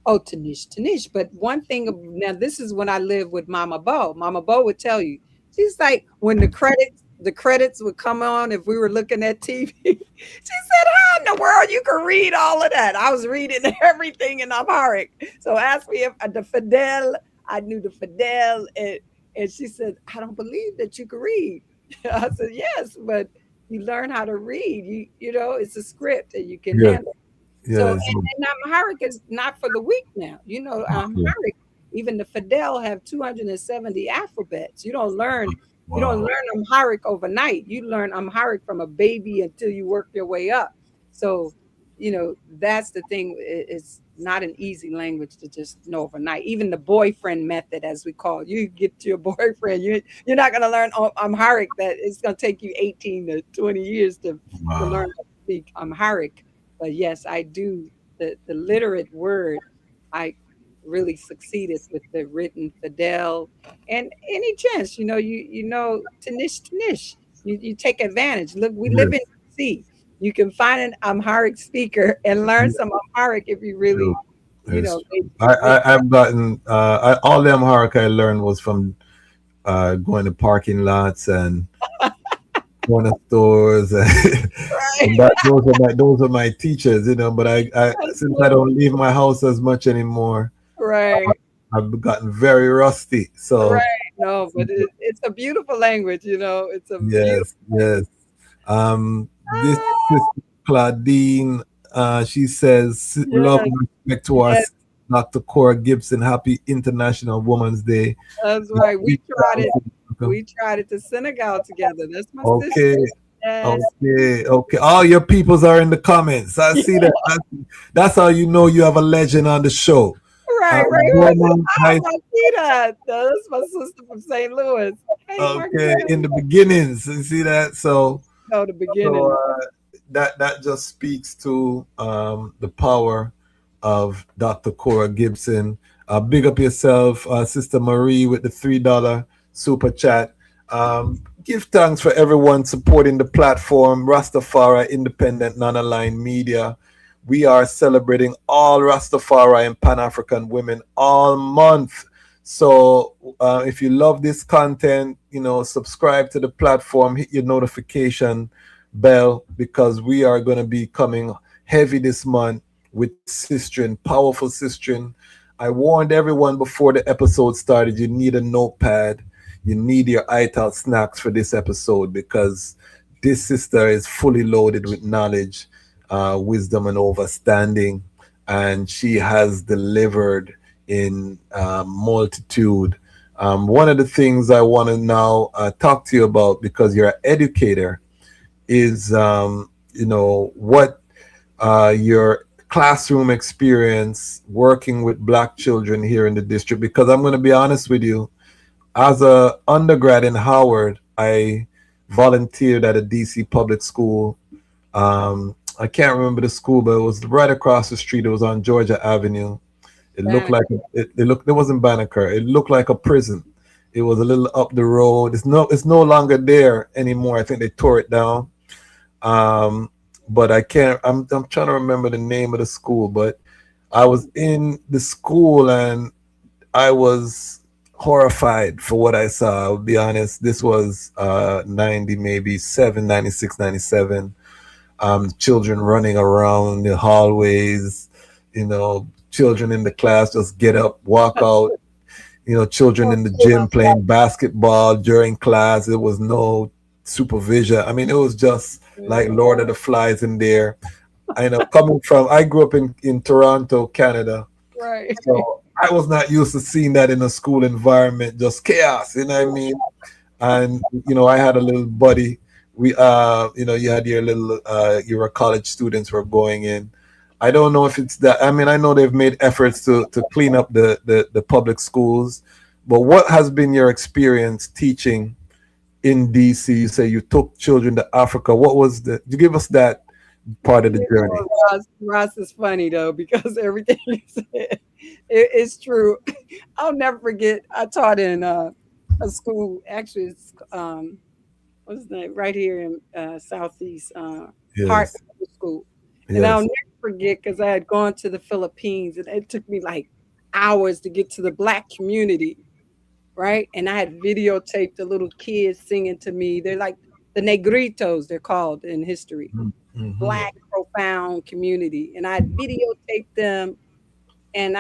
Oh, Tanish. But one thing, now this is when I lived with Mama Bo. Mama Bo would tell you, she's like, when the credits would come on if we were looking at TV, she said, how in the world you can read all of that? I was reading everything in Amharic. So ask me if the Fidel, I knew the Fidel, and she said, I don't believe that you can read. I said, yes, but you learn how to read. It's a script and you can Yes. handle. So, Yes. and Amharic is not for the weak now. Amharic, even the Fidel have 270 alphabets. You don't learn Amharic overnight. You learn Amharic from a baby until you work your way up. So, that's the thing. It's not an easy language to just know overnight. Even the boyfriend method, as we call it, you get to your boyfriend. You're not going to learn Amharic. That it's going to take you 18 to 20 years to learn how to speak Amharic. But yes, I do the literate word. I really succeeded with the written Fidel, and any chance, Tanish. You take advantage. Look, we live in D.C. You can find an Amharic speaker and learn some Amharic if you really, Yes. I've gotten all the Amharic I learned was from going to parking lots and going to stores. And those are my teachers, But I since I don't leave my house as much anymore, right. I've gotten very rusty. So Right. No, but it's a beautiful language. It's a yes, yes. This sister Claudine, she says, love and respect to us, Dr. Koura Gibson. Happy International Women's Day. That's right. We tried it to Senegal together. That's my sister. Yes. Okay. All your peoples are in the comments. I see that. That's how you know you have a legend on the show. Right. I see that. That's my sister from St. Louis. Hey, okay, in the beginnings, you see that. So, the beginning. That just speaks to the power of Dr. Koura Gibson. Big up yourself, Sister Marie, with the $3 super chat. Give thanks for everyone supporting the platform, Rastafari Independent Non-Aligned Media. We are celebrating all Rastafari and Pan-African women all month. So if you love this content, subscribe to the platform, hit your notification bell, because we are going to be coming heavy this month with sistering, powerful sistering. I warned everyone before the episode started, you need a notepad. You need your ITAL snacks for this episode, because this sister is fully loaded with knowledge, wisdom, and understanding, and she has delivered in multitude. One of the things I want to now talk to you about, because you're an educator, is what your classroom experience working with Black children here in the district. Because I'm going to be honest with you, as an undergrad in Howard, I volunteered at a DC public school. I can't remember the school, but it was right across the street. It was on Georgia Avenue. It looked like it wasn't Banneker. It looked like a prison. It was a little up the road. It's no longer there anymore. I think they tore it down. But I can't. I'm trying to remember the name of the school. But I was in the school and I was horrified for what I saw. I'll be honest. This was 96, 97. Children running around the hallways, children in the class just get up, walk out, children in the gym playing basketball during class. There was no supervision. I mean, it was just like Lord of the Flies in there. I grew up in Toronto, Canada. Right. So I was not used to seeing that in a school environment, just chaos, you know what I mean? And I had a little buddy. We you had your little your college students were going in. I don't know if it's that. I mean, I know they've made efforts to clean up the public schools, but what has been your experience teaching in DC? You say you took children to Africa. What was you give us that part of the journey? Ross is funny though, because everything you said it's true. I'll never forget. I taught in a school. Actually, it's what's the name? Right here in Southeast Hart Yes. School, and I'll Yes. never forget because I had gone to the Philippines, and it took me like hours to get to the Black community, right? And I had videotaped the little kids singing to me. They're like the Negritos, they're called in history. Mm-hmm. Black profound community. And I videotaped them, and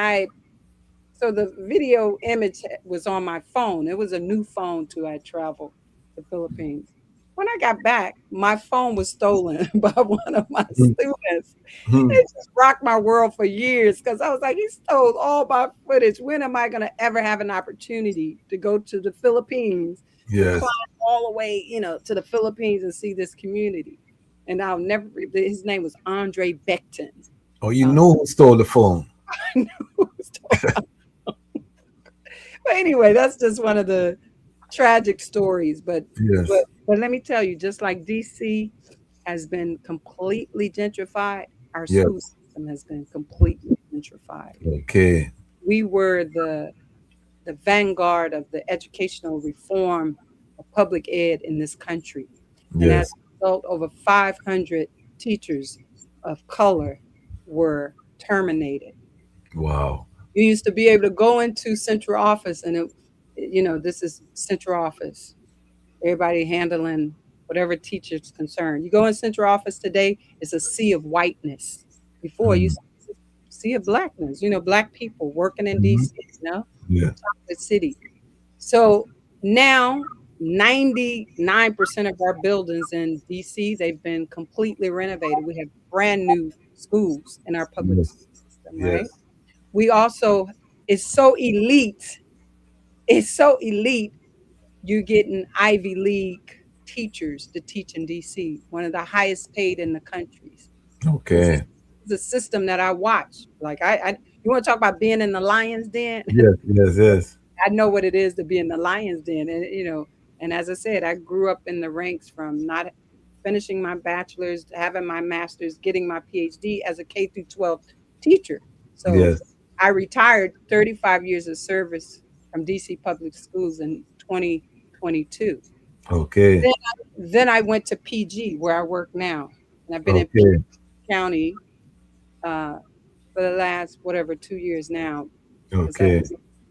so the video image was on my phone. It was a new phone too. I traveled to the Philippines. When I got back, my phone was stolen by one of my students. It just rocked my world for years because I was like, he stole all my footage. When am I going to ever have an opportunity to go to the Philippines, Yes. climb all the way, to the Philippines and see this community? And I'll never, his name was Andre Beckton. Oh, you know who stole the phone? I know who stole my phone. But anyway, that's just one of the tragic stories. But, Yes. but let me tell you, just like DC has been completely gentrified, our Yes. school system has been completely gentrified. Okay. We were the vanguard of the educational reform of public ed in this country. And Yes. as a result, over 500 teachers of color were terminated. Wow. You used to be able to go into central office and this is central office. Everybody handling whatever teacher's concerned. You go in central office today, it's a sea of whiteness. Before you see a sea of blackness, Black people working in DC, Yeah. chocolate city. So now 99% of our buildings in DC, they've been completely renovated. We have brand new schools in our public Yes. school system, right? Yes. We also, it's so elite. It's so elite. You're getting Ivy League teachers to teach in DC, one of the highest paid in the countries. Okay. It's a system that I watch. Like you want to talk about being in the lion's den? Yes. Yes. Yes. I know what it is to be in the lion's den, and as I said, I grew up in the ranks from not finishing my bachelor's, having my master's, getting my PhD as a K through 12 teacher. So Yes. I retired 35 years of service from DC public schools in 2022. Okay. Then I went to PG where I work now, and I've been in Okay. PG County for the last 2 years now. Okay.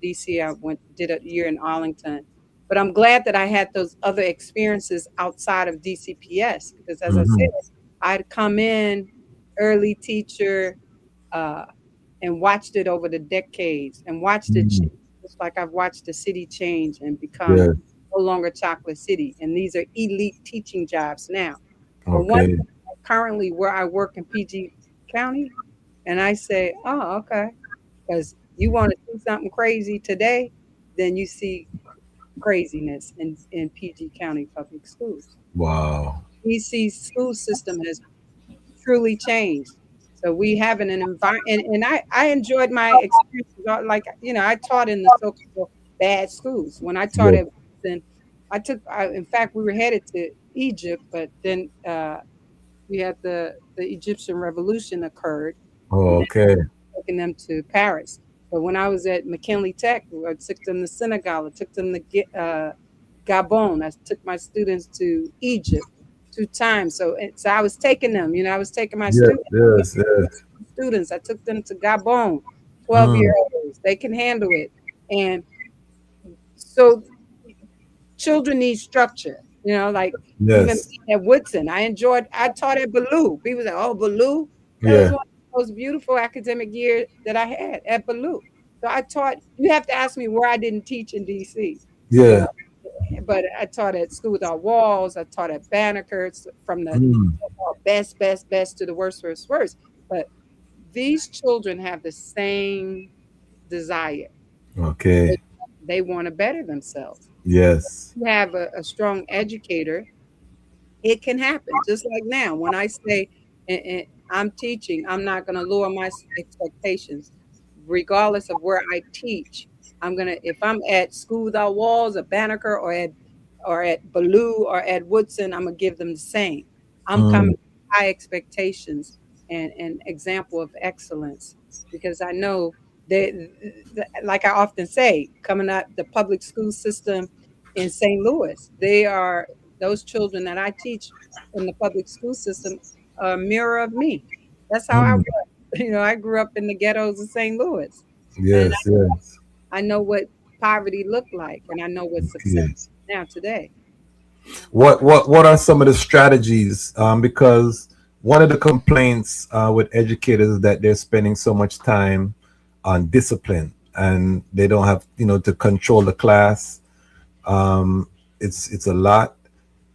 DC, I did a year in Arlington, but I'm glad that I had those other experiences outside of DCPS because, as I said, I'd come in early teacher and watched it over the decades and watched it change, just like I've watched the city change and become Yes. no longer chocolate city. And these are elite teaching jobs now. But Okay. currently where I work in PG County, and I say, oh, okay, because you want to see something crazy today, then you see craziness in PG County public schools. Wow. DC school system has truly changed. So we have an environment, and I enjoyed my experiences. Like, I taught in the so-called bad schools. When I taught Yes. at Wilson, in fact, we were headed to Egypt, but then we had the Egyptian revolution occurred. Oh, okay. Taking them to Paris. But when I was at McKinley Tech, I took them to Senegal, I took them to Gabon. I took my students to Egypt 2 times. So I was taking them, I was taking my Yes. Yes. students. I took them to Gabon, 12-year-olds. They can handle it. And so children need structure, like Yes. even at Woodson. I taught at Ballou. People say, oh, Ballou. That was Yeah. one of the most beautiful academic year that I had at Ballou. So you have to ask me where I didn't teach in DC. Yeah. But I taught at School Without Walls. I taught at Banneker, from the best to the worst. But these children have the same desire. Okay. They want to better themselves. Yes. You have a strong educator, it can happen. Just like now, when I say I'm teaching, I'm not going to lower my expectations, regardless of where I teach. I'm gonna, if I'm at School Without Walls, or Banneker, or at Ballou, or at Woodson, I'm gonna give them the same. I'm coming Mm. with high expectations and example of excellence, because I know that, like I often say, coming out the public school system in St. Louis, they are, those children that I teach in the public school system are a mirror of me. That's how I was. Mm. I grew up in the ghettos of St. Louis, and Yes, yes. I know what poverty looked like, and I know what success Okay. is now today. What are some of the strategies? Because one of the complaints with educators is that they're spending so much time on discipline, and they don't have, to control the class. It's a lot.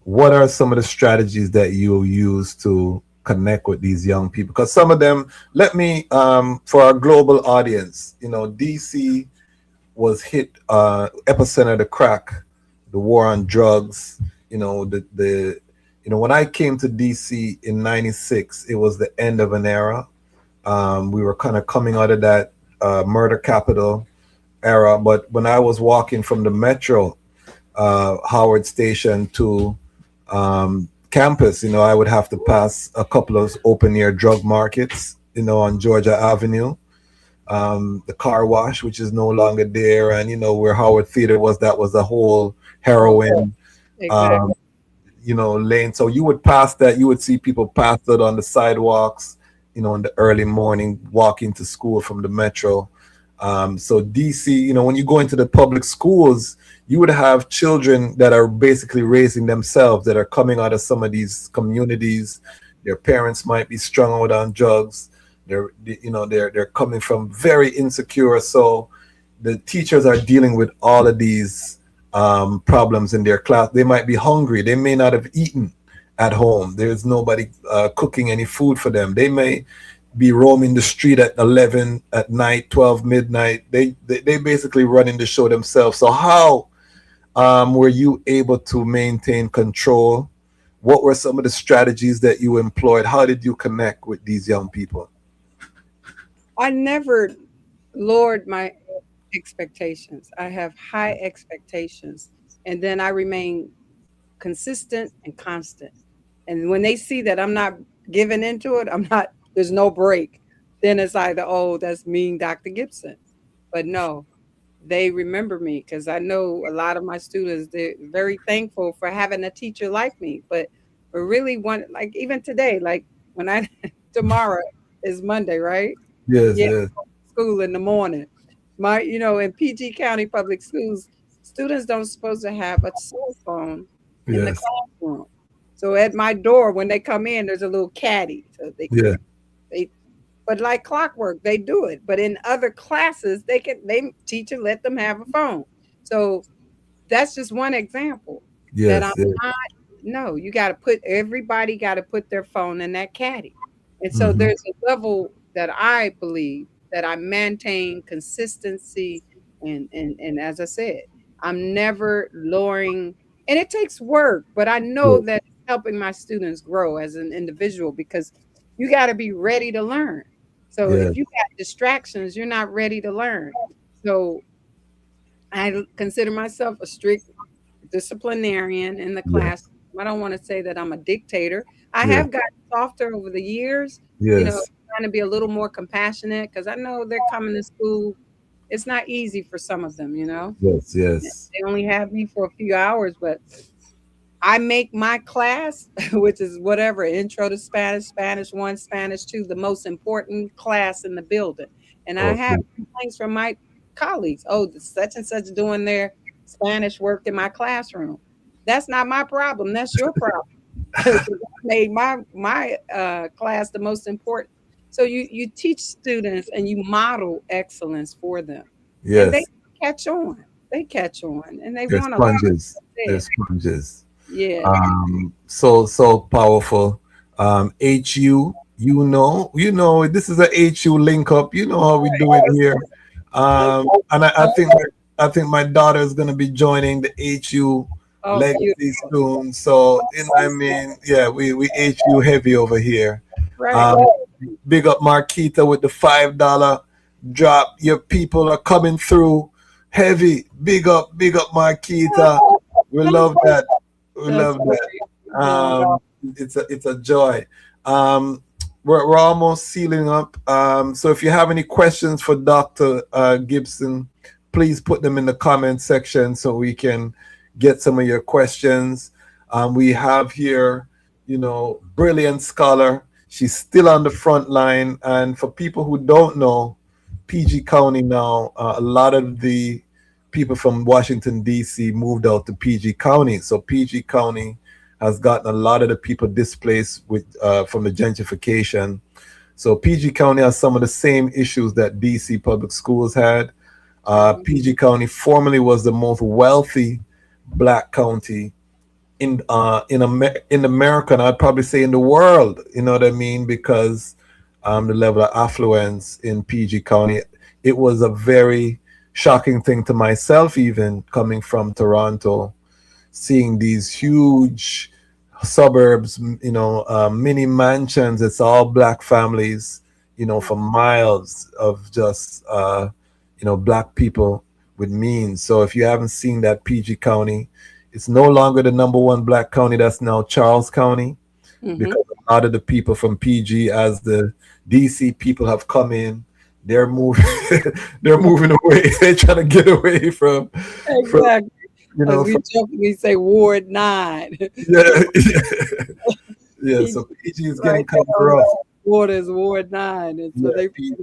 What are some of the strategies that you use to connect with these young people? Because some of them, let me, for our global audience, DC was hit, epicenter of the crack, the war on drugs. When I came to DC in '96, it was the end of an era. We were kind of coming out of that murder capital era. But when I was walking from the metro, Howard Station to campus, I would have to pass a couple of open air drug markets, on Georgia Avenue. The car wash, which is no longer there, and where Howard Theater was, that was a whole heroin Exactly. lane. So you would pass that, you would see people pass it on the sidewalks, in the early morning, walking to school from the metro. So DC, when you go into the public schools, you would have children that are basically raising themselves, that are coming out of some of these communities. Their parents might be strung out on drugs. They're coming from very insecure. So the teachers are dealing with all of these problems in their class. They might be hungry. They may not have eaten at home. There's nobody cooking any food for them. They may be roaming the street at 11 at night, 12 midnight. They basically running the show themselves. So how were you able to maintain control? What were some of the strategies that you employed? How did you connect with these young people? I never lowered my expectations. I have high expectations, and then I remain consistent and constant. And when they see that I'm not giving into it, I'm not, there's no break, then it's either, oh, that's mean Dr. Gibson. But no, they remember me, because I know a lot of my students, they're very thankful for having a teacher like me. But really want, like even today, like when I tomorrow is Monday, right? Yes, Yeah, yes, school in the morning. In PG County Public Schools, students don't supposed to have a cell phone in the yes, classroom. So at my door, when they come in, there's a little caddy. So yeah, they, but like clockwork, they do it. But in other classes, teacher let them have a phone. So that's just one example that I'm yes, yes. not. No, everybody got to put their phone in that caddy. And so Hmm. there's a level that I believe that I maintain consistency, and as I said, I'm never lowering, and it takes work, but I know Yeah, that it's helping my students grow as an individual, because you got to be ready to learn. So yeah, if you got distractions, you're not ready to learn. So I consider myself a strict disciplinarian in the yeah, class. I don't want to say that I'm a dictator. I yeah, have gotten softer over the years, yes, trying to be a little more compassionate, because I know they're coming to school. It's not easy for some of them. yes, yes, They only have me for a few hours, but I make my class, which is whatever, intro to Spanish, Spanish 1, Spanish 2, the most important class in the building. And I have okay, complaints from my colleagues. Oh, such and such doing their Spanish work in my classroom. That's not my problem. That's your problem. 'Cause I made my class the most important. So you teach students and you model excellence for them, and they yes. catch on. They catch on, and they They're want to learn. sponges. They're There. sponges. Yeah. So powerful. HU, this is a HU link up. You know how we do it here. And I think I think my daughter is going to be joining the HU Oh, legacy beautiful. soon. So, you know what I mean? Yeah, we HU heavy over here. Right. Um, big up Marquita with the $5 drop. Your people are coming through heavy. Big up Marquita. We love that. We That's love that. great. It's a joy. We're almost sealing up. So if you have any questions for Dr. Gibson, please put them in the comment section so we can get some of your questions. We have here, brilliant scholar. She's still on the front line. And for people who don't know, PG County now, a lot of the people from Washington, D.C. moved out to PG County. So PG County has gotten a lot of the people displaced from the gentrification. So PG County has some of the same issues that DC public schools had. PG County formerly was the most wealthy black county in America, and I'd probably say in the world. You know what I mean? Because the level of affluence in PG County, it was a very shocking thing to myself, even coming from Toronto, seeing these huge suburbs, mini mansions. It's all black families, for miles of just, black people with means. So if you haven't seen that PG County, it's no longer the number one black county. That's now Charles County, because a lot of the people from PG, as the DC people have come in, they're moving, they're moving away. They're trying to get away from, Exactly. We say Ward 9. Yeah. So PG is getting kind of rough. Ward is Ward 9, and so they PG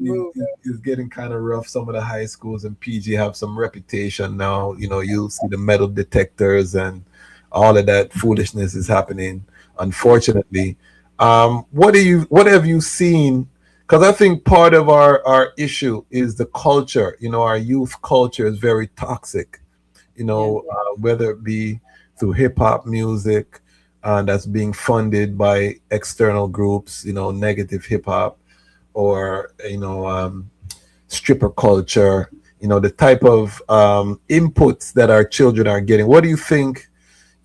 is getting kind of rough. Some of the high schools in PG have some reputation now. You'll see the metal detectors and all of that foolishness is happening, unfortunately. What have you seen? Because I think part of our issue is the culture. Our youth culture is very toxic. Whether it be through hip hop music that's being funded by external groups, negative hip hop, or stripper culture, the type of inputs that our children are getting. What do you think?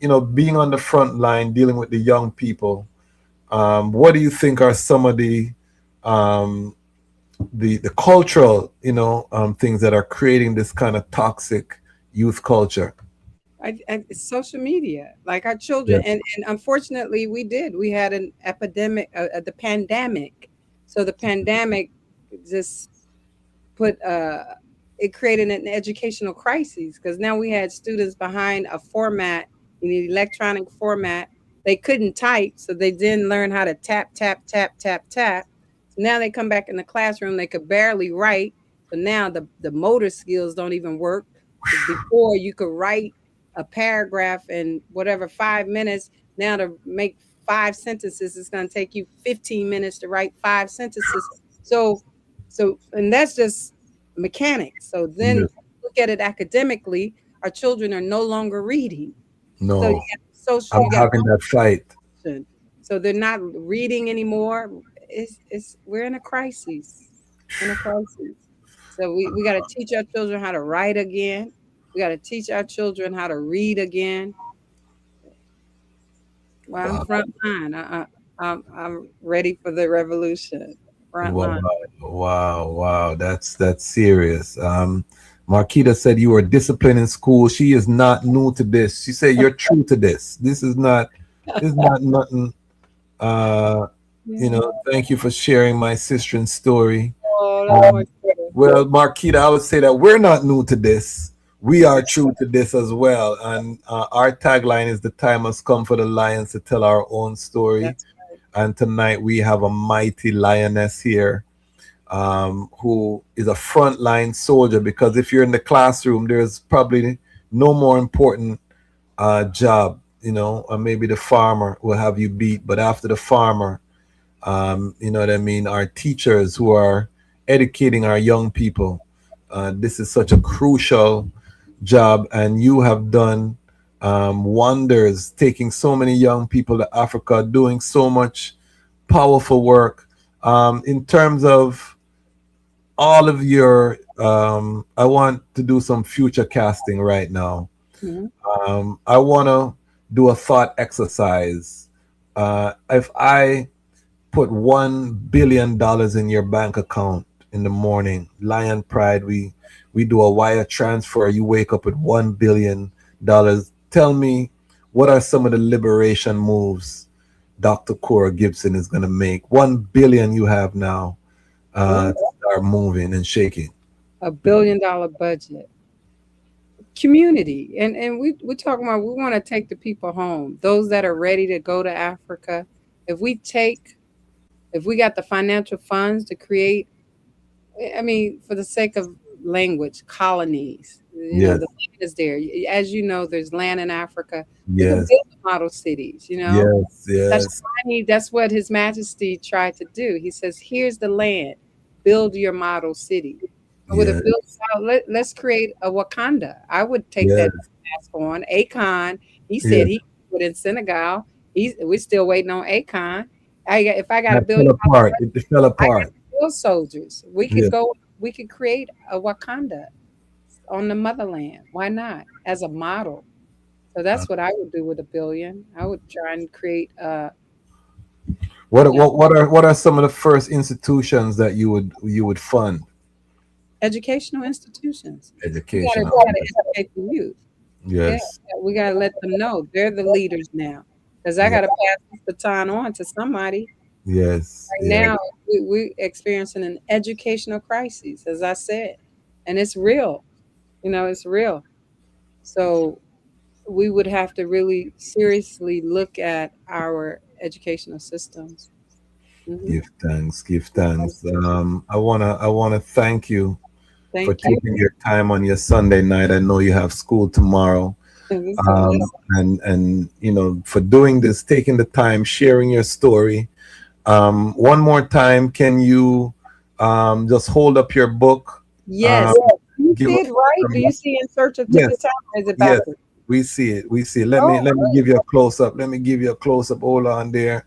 Being on the front line, dealing with the young people, what do you think are some of the cultural, things that are creating this kind of toxic youth culture? Social media, like our children, and unfortunately, we had an epidemic, the pandemic. So the pandemic just put it created an educational crisis, because now we had students behind a format, in an electronic format. They couldn't type, so they didn't learn how to tap. So now they come back in the classroom, they could barely write. So now the motor skills don't even work. Before, you could write a paragraph in 5 minutes. Now to make 5 sentences, it's going to take you 15 minutes to write 5 sentences. So, and that's just mechanics. So then look at it academically. Our children are no longer reading. No, so I'm having that fight. So they're not reading anymore. We're in a crisis. So we got to teach our children how to write again. We got to teach our children how to read again. Well, I'm front line. I'm ready for the revolution. Front line. Wow. That's serious. Marquita said you were disciplined in school. She is not new to this. She said you're true to this. This is not nothing. Thank you for sharing my sister's story. Well, Marquita, I would say that we're not new to this. We are true to this as well. And our tagline is, the time has come for the lions to tell our own story. Right. And tonight we have a mighty lioness here, who is a frontline soldier, because if you're in the classroom, there's probably no more important job, or maybe the farmer will have you beat. But after the farmer, you know what I mean, our teachers who are educating our young people, this is such a crucial job, and you have done wonders, taking so many young people to Africa, doing so much powerful work. In terms of all of your I want to do some future casting right now. Mhm. I want to do a thought exercise. If I put $1 billion in your bank account in the morning, Lion Pride, we do a wire transfer. You wake up with $1 billion. Tell me, what are some of the liberation moves Dr. Koura Gibson is going to make? 1 billion you have now to start moving and shaking. $1 billion budget. Community. And we're talking about we want to take the people home. Those that are ready to go to Africa. If we got the financial funds to create, I mean, for the sake of language, colonies, Yes, the land is there. As you know, there's land in Africa. We could yes, build model cities, yes, yes, Shashamane, that's what His Majesty tried to do. He says, here's the land, build your model city. I would have yes, built out, let's create a Wakanda. I would take yes, that task on. Akon, he said yes. he put in Senegal. We're still waiting on Akon. If I got That $1 fell billion, apart. It fell I got apart. real soldiers. Yeah. We could create a Wakanda on the motherland. Why not? As a model. So that's what I would do with $1 billion. I would try and create What are some of the first institutions that you would fund? educational institutions. Educational. We gotta educate the youth. Yeah, Yes. we gotta let them know they're the leaders now. Because I Yeah. gotta pass this baton on to somebody. Yes. Right Yes. now, we're experiencing an educational crisis, as I said, and it's real. It's real. So we would have to really seriously look at our educational systems. Hmm. Give thanks. Give thanks. I wanna thank you for Thank you. taking your time on your Sunday night. I know you have school tomorrow. It's a blessing. And for doing this, taking the time, sharing your story. One more time, can you just hold up your book? Yes. Do you Give see us it right? Do you see In Search of yes, Tippet Time? Or is it yes, backwards? we see it. We see it. Let me Oh, give you a close up. Let me give you a close up. Hold on there.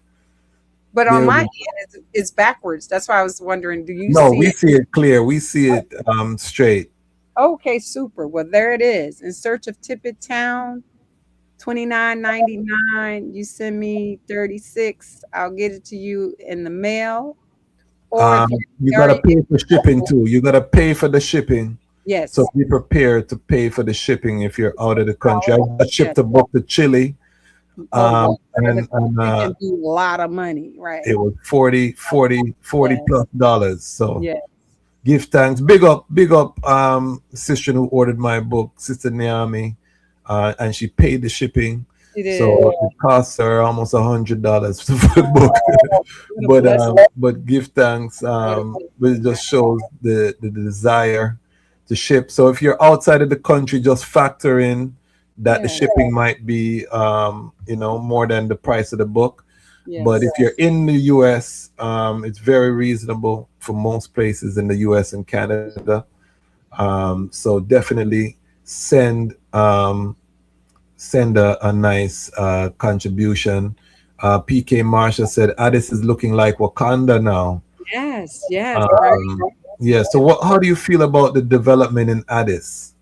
but on There my we end, it's backwards. That's why I was wondering, do you No, see we it? see it clear. We see it straight. Okay, super. Well, there it is. In Search of Tippet Town, 29.99. You send me 36. I'll get it to you in the mail. Or if You you gotta already pay for shipping too. You gotta pay for the shipping. So yes. be prepared to pay for the shipping if you're out of the country. I just Yes. shipped a book to Chile. Oh, well, And it can be a lot of money, right? it was 40 Yes. plus dollars. So Yes. give thanks. Big up sister who ordered my book, Sister Naomi. And she paid the shipping. It is. So it cost her almost $100 for the book. What a blessing. But give thanks. It just shows the desire to ship. So if you're outside of the country, just factor in that the Yeah. shipping might be more than the price of the book. But if Yes. you're in the US, it's very reasonable for most places in the US and Canada. So definitely send a nice contribution. PK Marshall said Addis is looking like Wakanda now. Yes. Yes. Right. Yeah. So how do you feel about the development in Addis?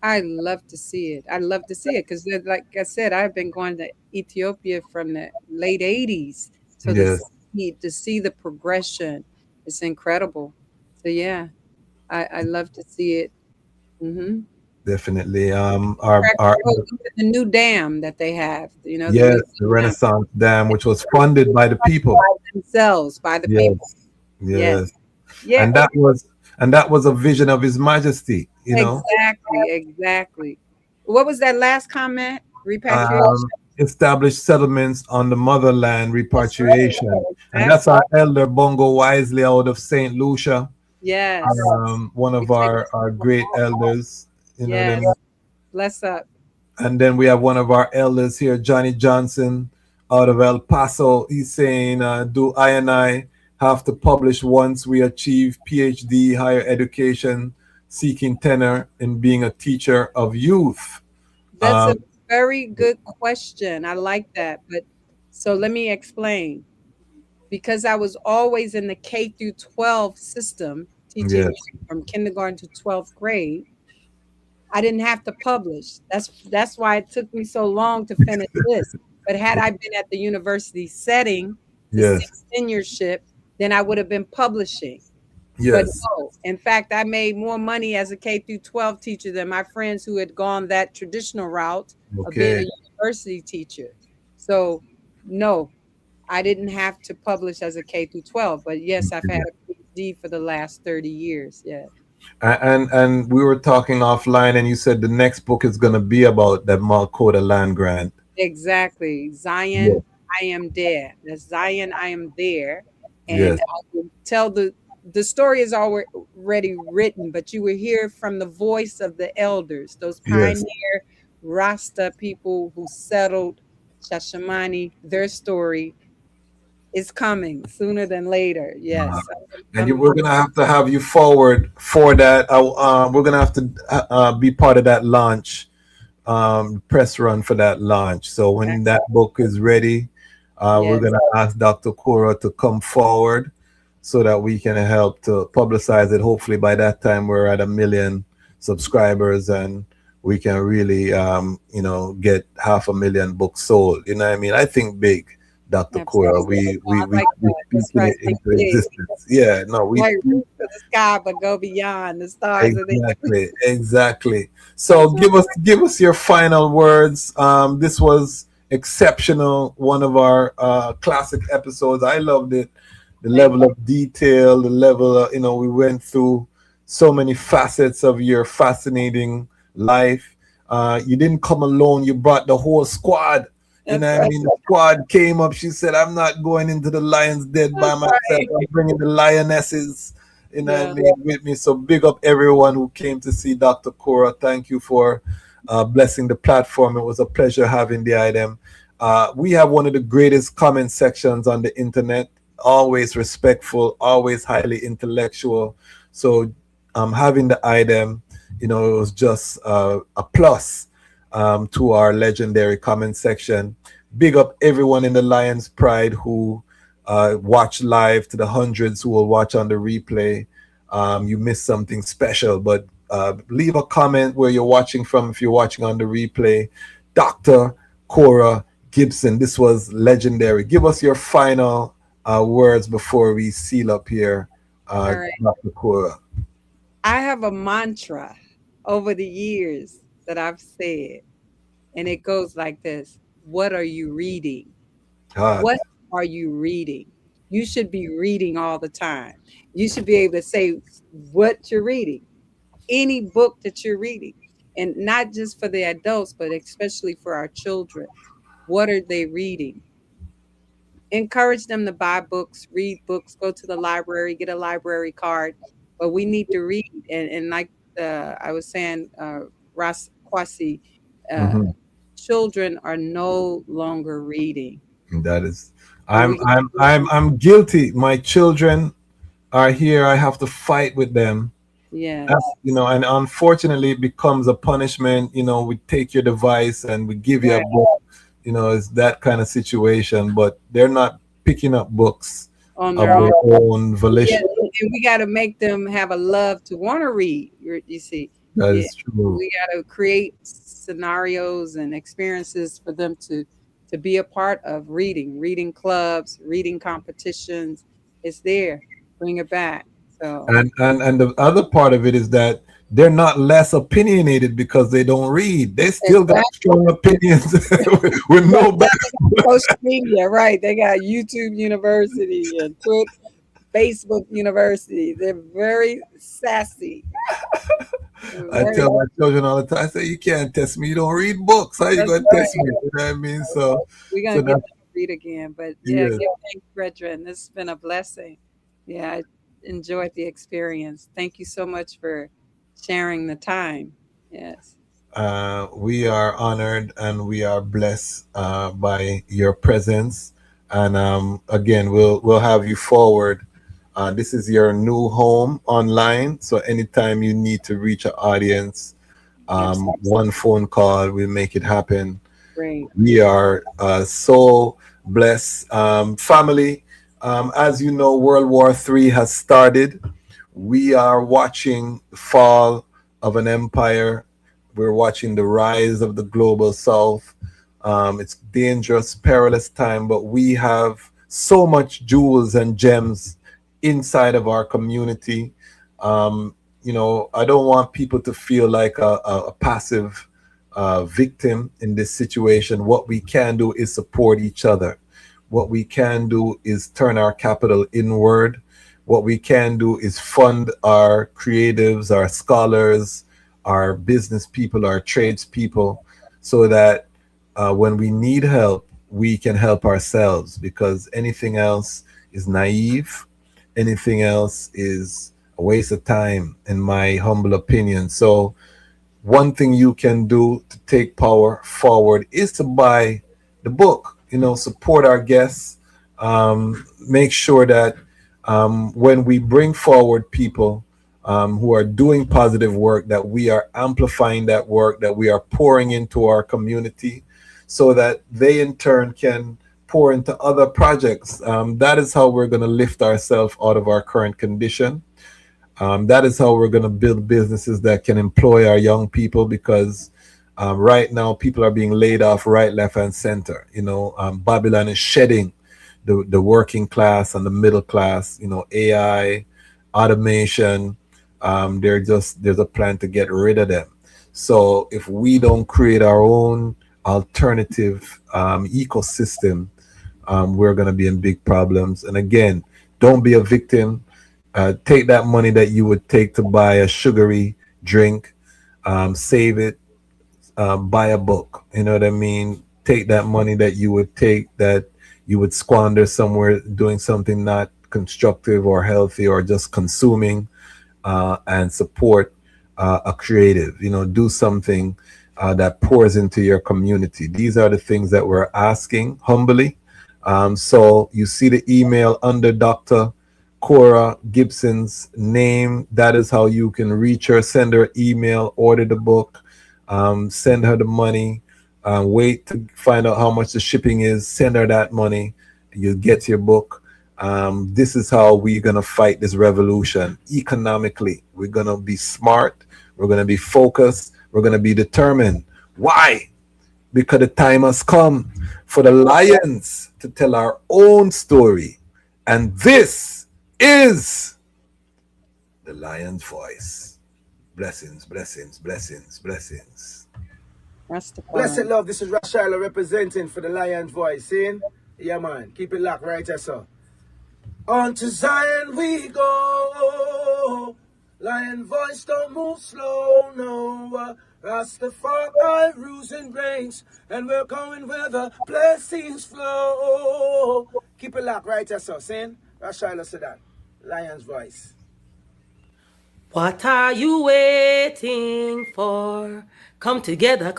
I love to see it. I love to see it because, like I said, I've been going to Ethiopia from the late '80s. So Yes, to see the progression, it's incredible. So yeah, I love to see it. Hmm. definitely. Our The new dam that they have, the yes, new the dam Renaissance Dam, which was funded by the people. by themselves, by the people. Yes, Yes. yes, Yeah. and that was a vision of His Majesty. Exactly. Exactly. What was that last comment? Repatriation. Established settlements on the motherland, That's right. repatriation, and Exactly. that's our elder Bongo Wisely out of Saint Lucia. Yes. One of our great elders, you know what I Yes. mean? Bless up. And then we have one of our elders here, Johnny Johnson, out of El Paso. He's saying, do I and I have to publish once we achieve PhD, higher education, seeking tenure in being a teacher of youth? That's a very good question. I like that. But so let me explain. Because I was always in the K through 12 system, teaching Yes. from kindergarten to 12th grade. I didn't have to publish. That's why it took me so long to finish this. But had I been at the university setting to Yes. seek tenureship, then I would have been publishing. But Yes. no, in fact, I made more money as a K through 12 teacher than my friends who had gone that traditional route of being Okay. a university teacher. So no, I didn't have to publish as a K through 12, but yes, I've had a PhD for the last 30 years. Yeah. And we were talking offline, and you said the next book is going to be about that Koura Land Grant. Exactly. Zion, Yeah. I am there. That's Zion, I am there. Yes. And I will tell the story is already written, but you will hear from the voice of the elders, those Yes. pioneer Rasta people who settled Shashamani. Their story is coming sooner than later. Yes. And we're gonna have you forward for that. We're gonna have to be part of that launch, press run for that launch. So when that book is ready, we're gonna ask Dr. Koura to come forward so that we can help to publicize it. Hopefully by that time we're at 1 million subscribers and we can really, get 500,000 books sold. You know what I mean? I think big. Dr. Koura, we speak it into existence. Yeah, no, we reach for the sky, but go beyond the stars. Exactly. So give us your final words. This was exceptional. One of our classic episodes. I loved it. The level of detail, the level of, we went through so many facets of your fascinating life. You didn't come alone. You brought the whole squad. You know what I mean? The squad came up. She said, I'm not going into the lion's den by myself. I'm bringing the lionesses, what I mean, with me. So big up everyone who came to see Dr. Koura. Thank you for blessing the platform. It was a pleasure having the item. We have one of the greatest comment sections on the internet. Always respectful, always highly intellectual. So having the item, it was just a plus. To our legendary comment section. Big up everyone in the Lion's Pride who watch live, to the hundreds who will watch on the replay. You missed something special, but leave a comment where you're watching from if you're watching on the replay. Dr. Koura Gibson, this was legendary. Give us your final words before we seal up here, Dr. Koura. I have a mantra over the years that I've said, and it goes like this. What are you reading? What are you reading? You should be reading all the time. You should be able to say what you're reading, any book that you're reading, and not just for the adults, but especially for our children. What are they reading? Encourage them to buy books, read books, go to the library, get a library card, but we need to read. And like I was saying, Ras Kwasi, children are no longer reading. That is, I'm guilty. My children are here. I have to fight with them. Yeah. And unfortunately it becomes a punishment. We take your device and we give you a book. It's that kind of situation, but they're not picking up books on their own volition. Yeah, and we got to make them have a love to want to read. You see, that is true. We got to create scenarios and experiences for them to be a part of reading clubs, reading competitions. It's there. Bring it back. So and the other part of it is that they're not less opinionated because they don't read. They still got strong opinions with no background. Social media, right? They got YouTube University and Facebook University. They're very sassy. I tell my children all the time, I say, you can't test me. You don't read books. How you going to test me? You know what I mean? So we're going to get them to read again. But thanks, brethren. This has been a blessing. Yeah, I enjoyed the experience. Thank you so much for sharing the time. Yes. We are honored and we are blessed by your presence. And again, we'll have you forward. This is your new home online. So anytime you need to reach an audience, one phone call will make it happen. Great. We are so blessed. Family, as you know, World War III has started. We are watching the fall of an empire. We're watching the rise of the global south. It's dangerous, perilous time, but we have so much jewels and gems inside of our community. You know, I don't want people to feel like a passive victim in this situation. What we can do is support each other. What we can do is turn our capital inward. What we can do is fund our creatives, our scholars, our business people, our tradespeople, so that when we need help, we can help ourselves, because anything else is naive. Anything else is a waste of time, in my humble opinion. So one thing you can do to take power forward is to buy the book, you know, support our guests, make sure that when we bring forward people who are doing positive work, that we are amplifying that work, that we are pouring into our community, so that they in turn can pour into other projects. That is how we're going to lift ourselves out of our current condition. That is how we're going to build businesses that can employ our young people, because right now people are being laid off right, left, and center. You know, Babylon is shedding the working class and the middle class. You know, AI, automation. There's a plan to get rid of them. So if we don't create our own alternative ecosystem, we're going to be in big problems. And again, don't be a victim. Take that money that you would take to buy a sugary drink, save it, buy a book. You know what I mean? Take that money that you would take, that you would squander somewhere doing something not constructive or healthy, or just consuming, and support a creative. You know, do something that pours into your community. These are the things that we're asking humbly. So you see the email under Dr. Koura Gibson's name. That is how you can reach her. Send her email, order the book, send her the money, wait to find out how much the shipping is, send her that money, you'll get your book. This is how we're going to fight this revolution economically. We're going to be smart, we're going to be focused, we're going to be determined. Why? Because the time has come for the lions to tell our own story. And this is the lion's voice. Blessings, blessings, blessings, blessings. Rastafari. Blessed love, this is Rashila representing for the lion's voice. Seeing? Yeah, man. Keep it locked right there, sir. On to Zion we go. Lion voice don't move slow, no. Rastafari rules and reigns, and we're going where the blessings flow. Keep it locked right there, sir. Saying? Rashila said that. Lion's voice. What are you waiting for? Come together,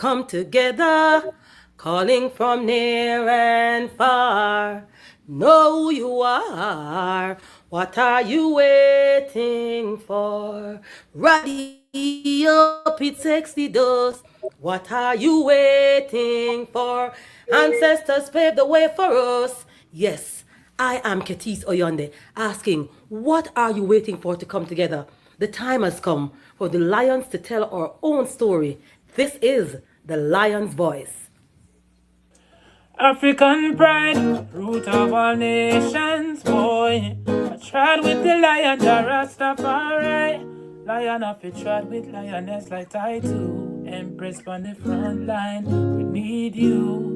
calling from near and far. Know who you are. What are you waiting for? Rally up, it sexy dust. What are you waiting for? Ancestors paved the way for us. Yes, I am Ketis Oyonde, asking, what are you waiting for to come together? The time has come for the lions to tell our own story. This is the lion's voice. African pride, root of all nations, boy. I tried with the lion, the Rastafari. Lion of it tried with lioness like I do. Empress on the front line, we need you.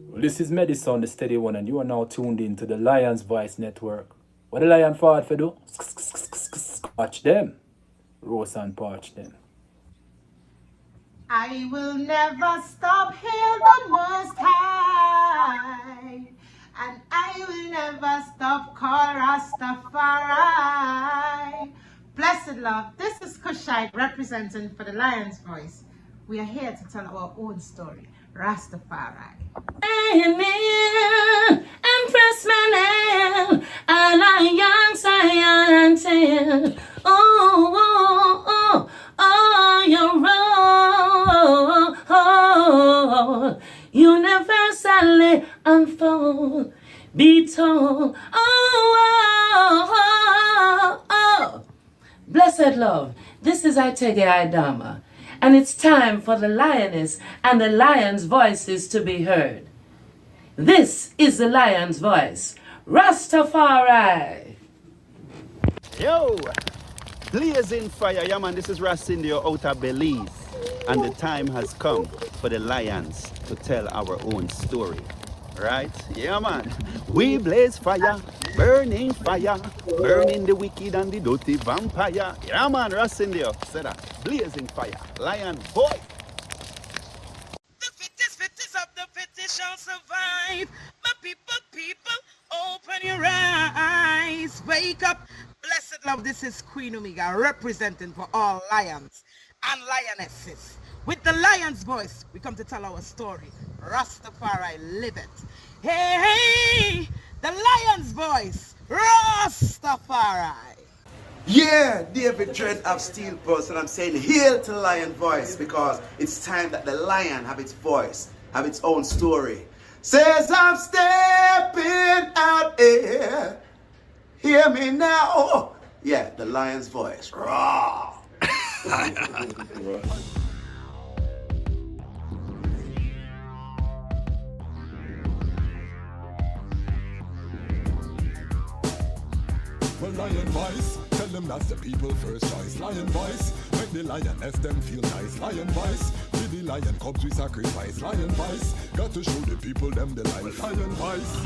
Well, this is Medicine, the steady one, and you are now tuned in to the Lion's Voice Network. What the lion forward for do? Watch them. Roast and parch them. I will never stop, hail the Most High, and I will never stop, call Rastafari. Blessed love, this is Kushite representing for the Lion's Voice. We are here to tell our own story, Rastafari. Empress Manel, and I young scientist. Oh, you're wrong. Universally unfold, be told. love. Blessed love, this is Itege Idama, and it's time for the lioness and the lion's voices to be heard. This is the lion's voice, Rastafari. Yo, blazing fire, yeah man, this is Rasindio out of Belize, and the time has come for the lions to tell our own story. Right? Yeah man, we blaze fire, burning the wicked and the dirty vampire. Yeah man, Rasindio, say that, blazing fire, lion boy. The fittest of the fittest shall survive. My people, open your eyes, wake up. Blessed love, this is Queen Omega representing for all lions and lionesses. With the lion's voice, we come to tell our story. Rastafari, live it. Hey, the lion's voice, Rastafari. Yeah, David Trent of Steel Pulse, and I'm saying hail to the lion voice because it's time that the lion have its voice, have its own story. Says I'm stepping out here. Hear me now. Oh, yeah, the lion's voice. Raw. Well, lion voice, tell them that's the people first choice. Lion voice, make the lioness them feel nice. Lion voice, with the lion cubs we sacrifice. Lion voice, got to show the people them the life. Lion voice.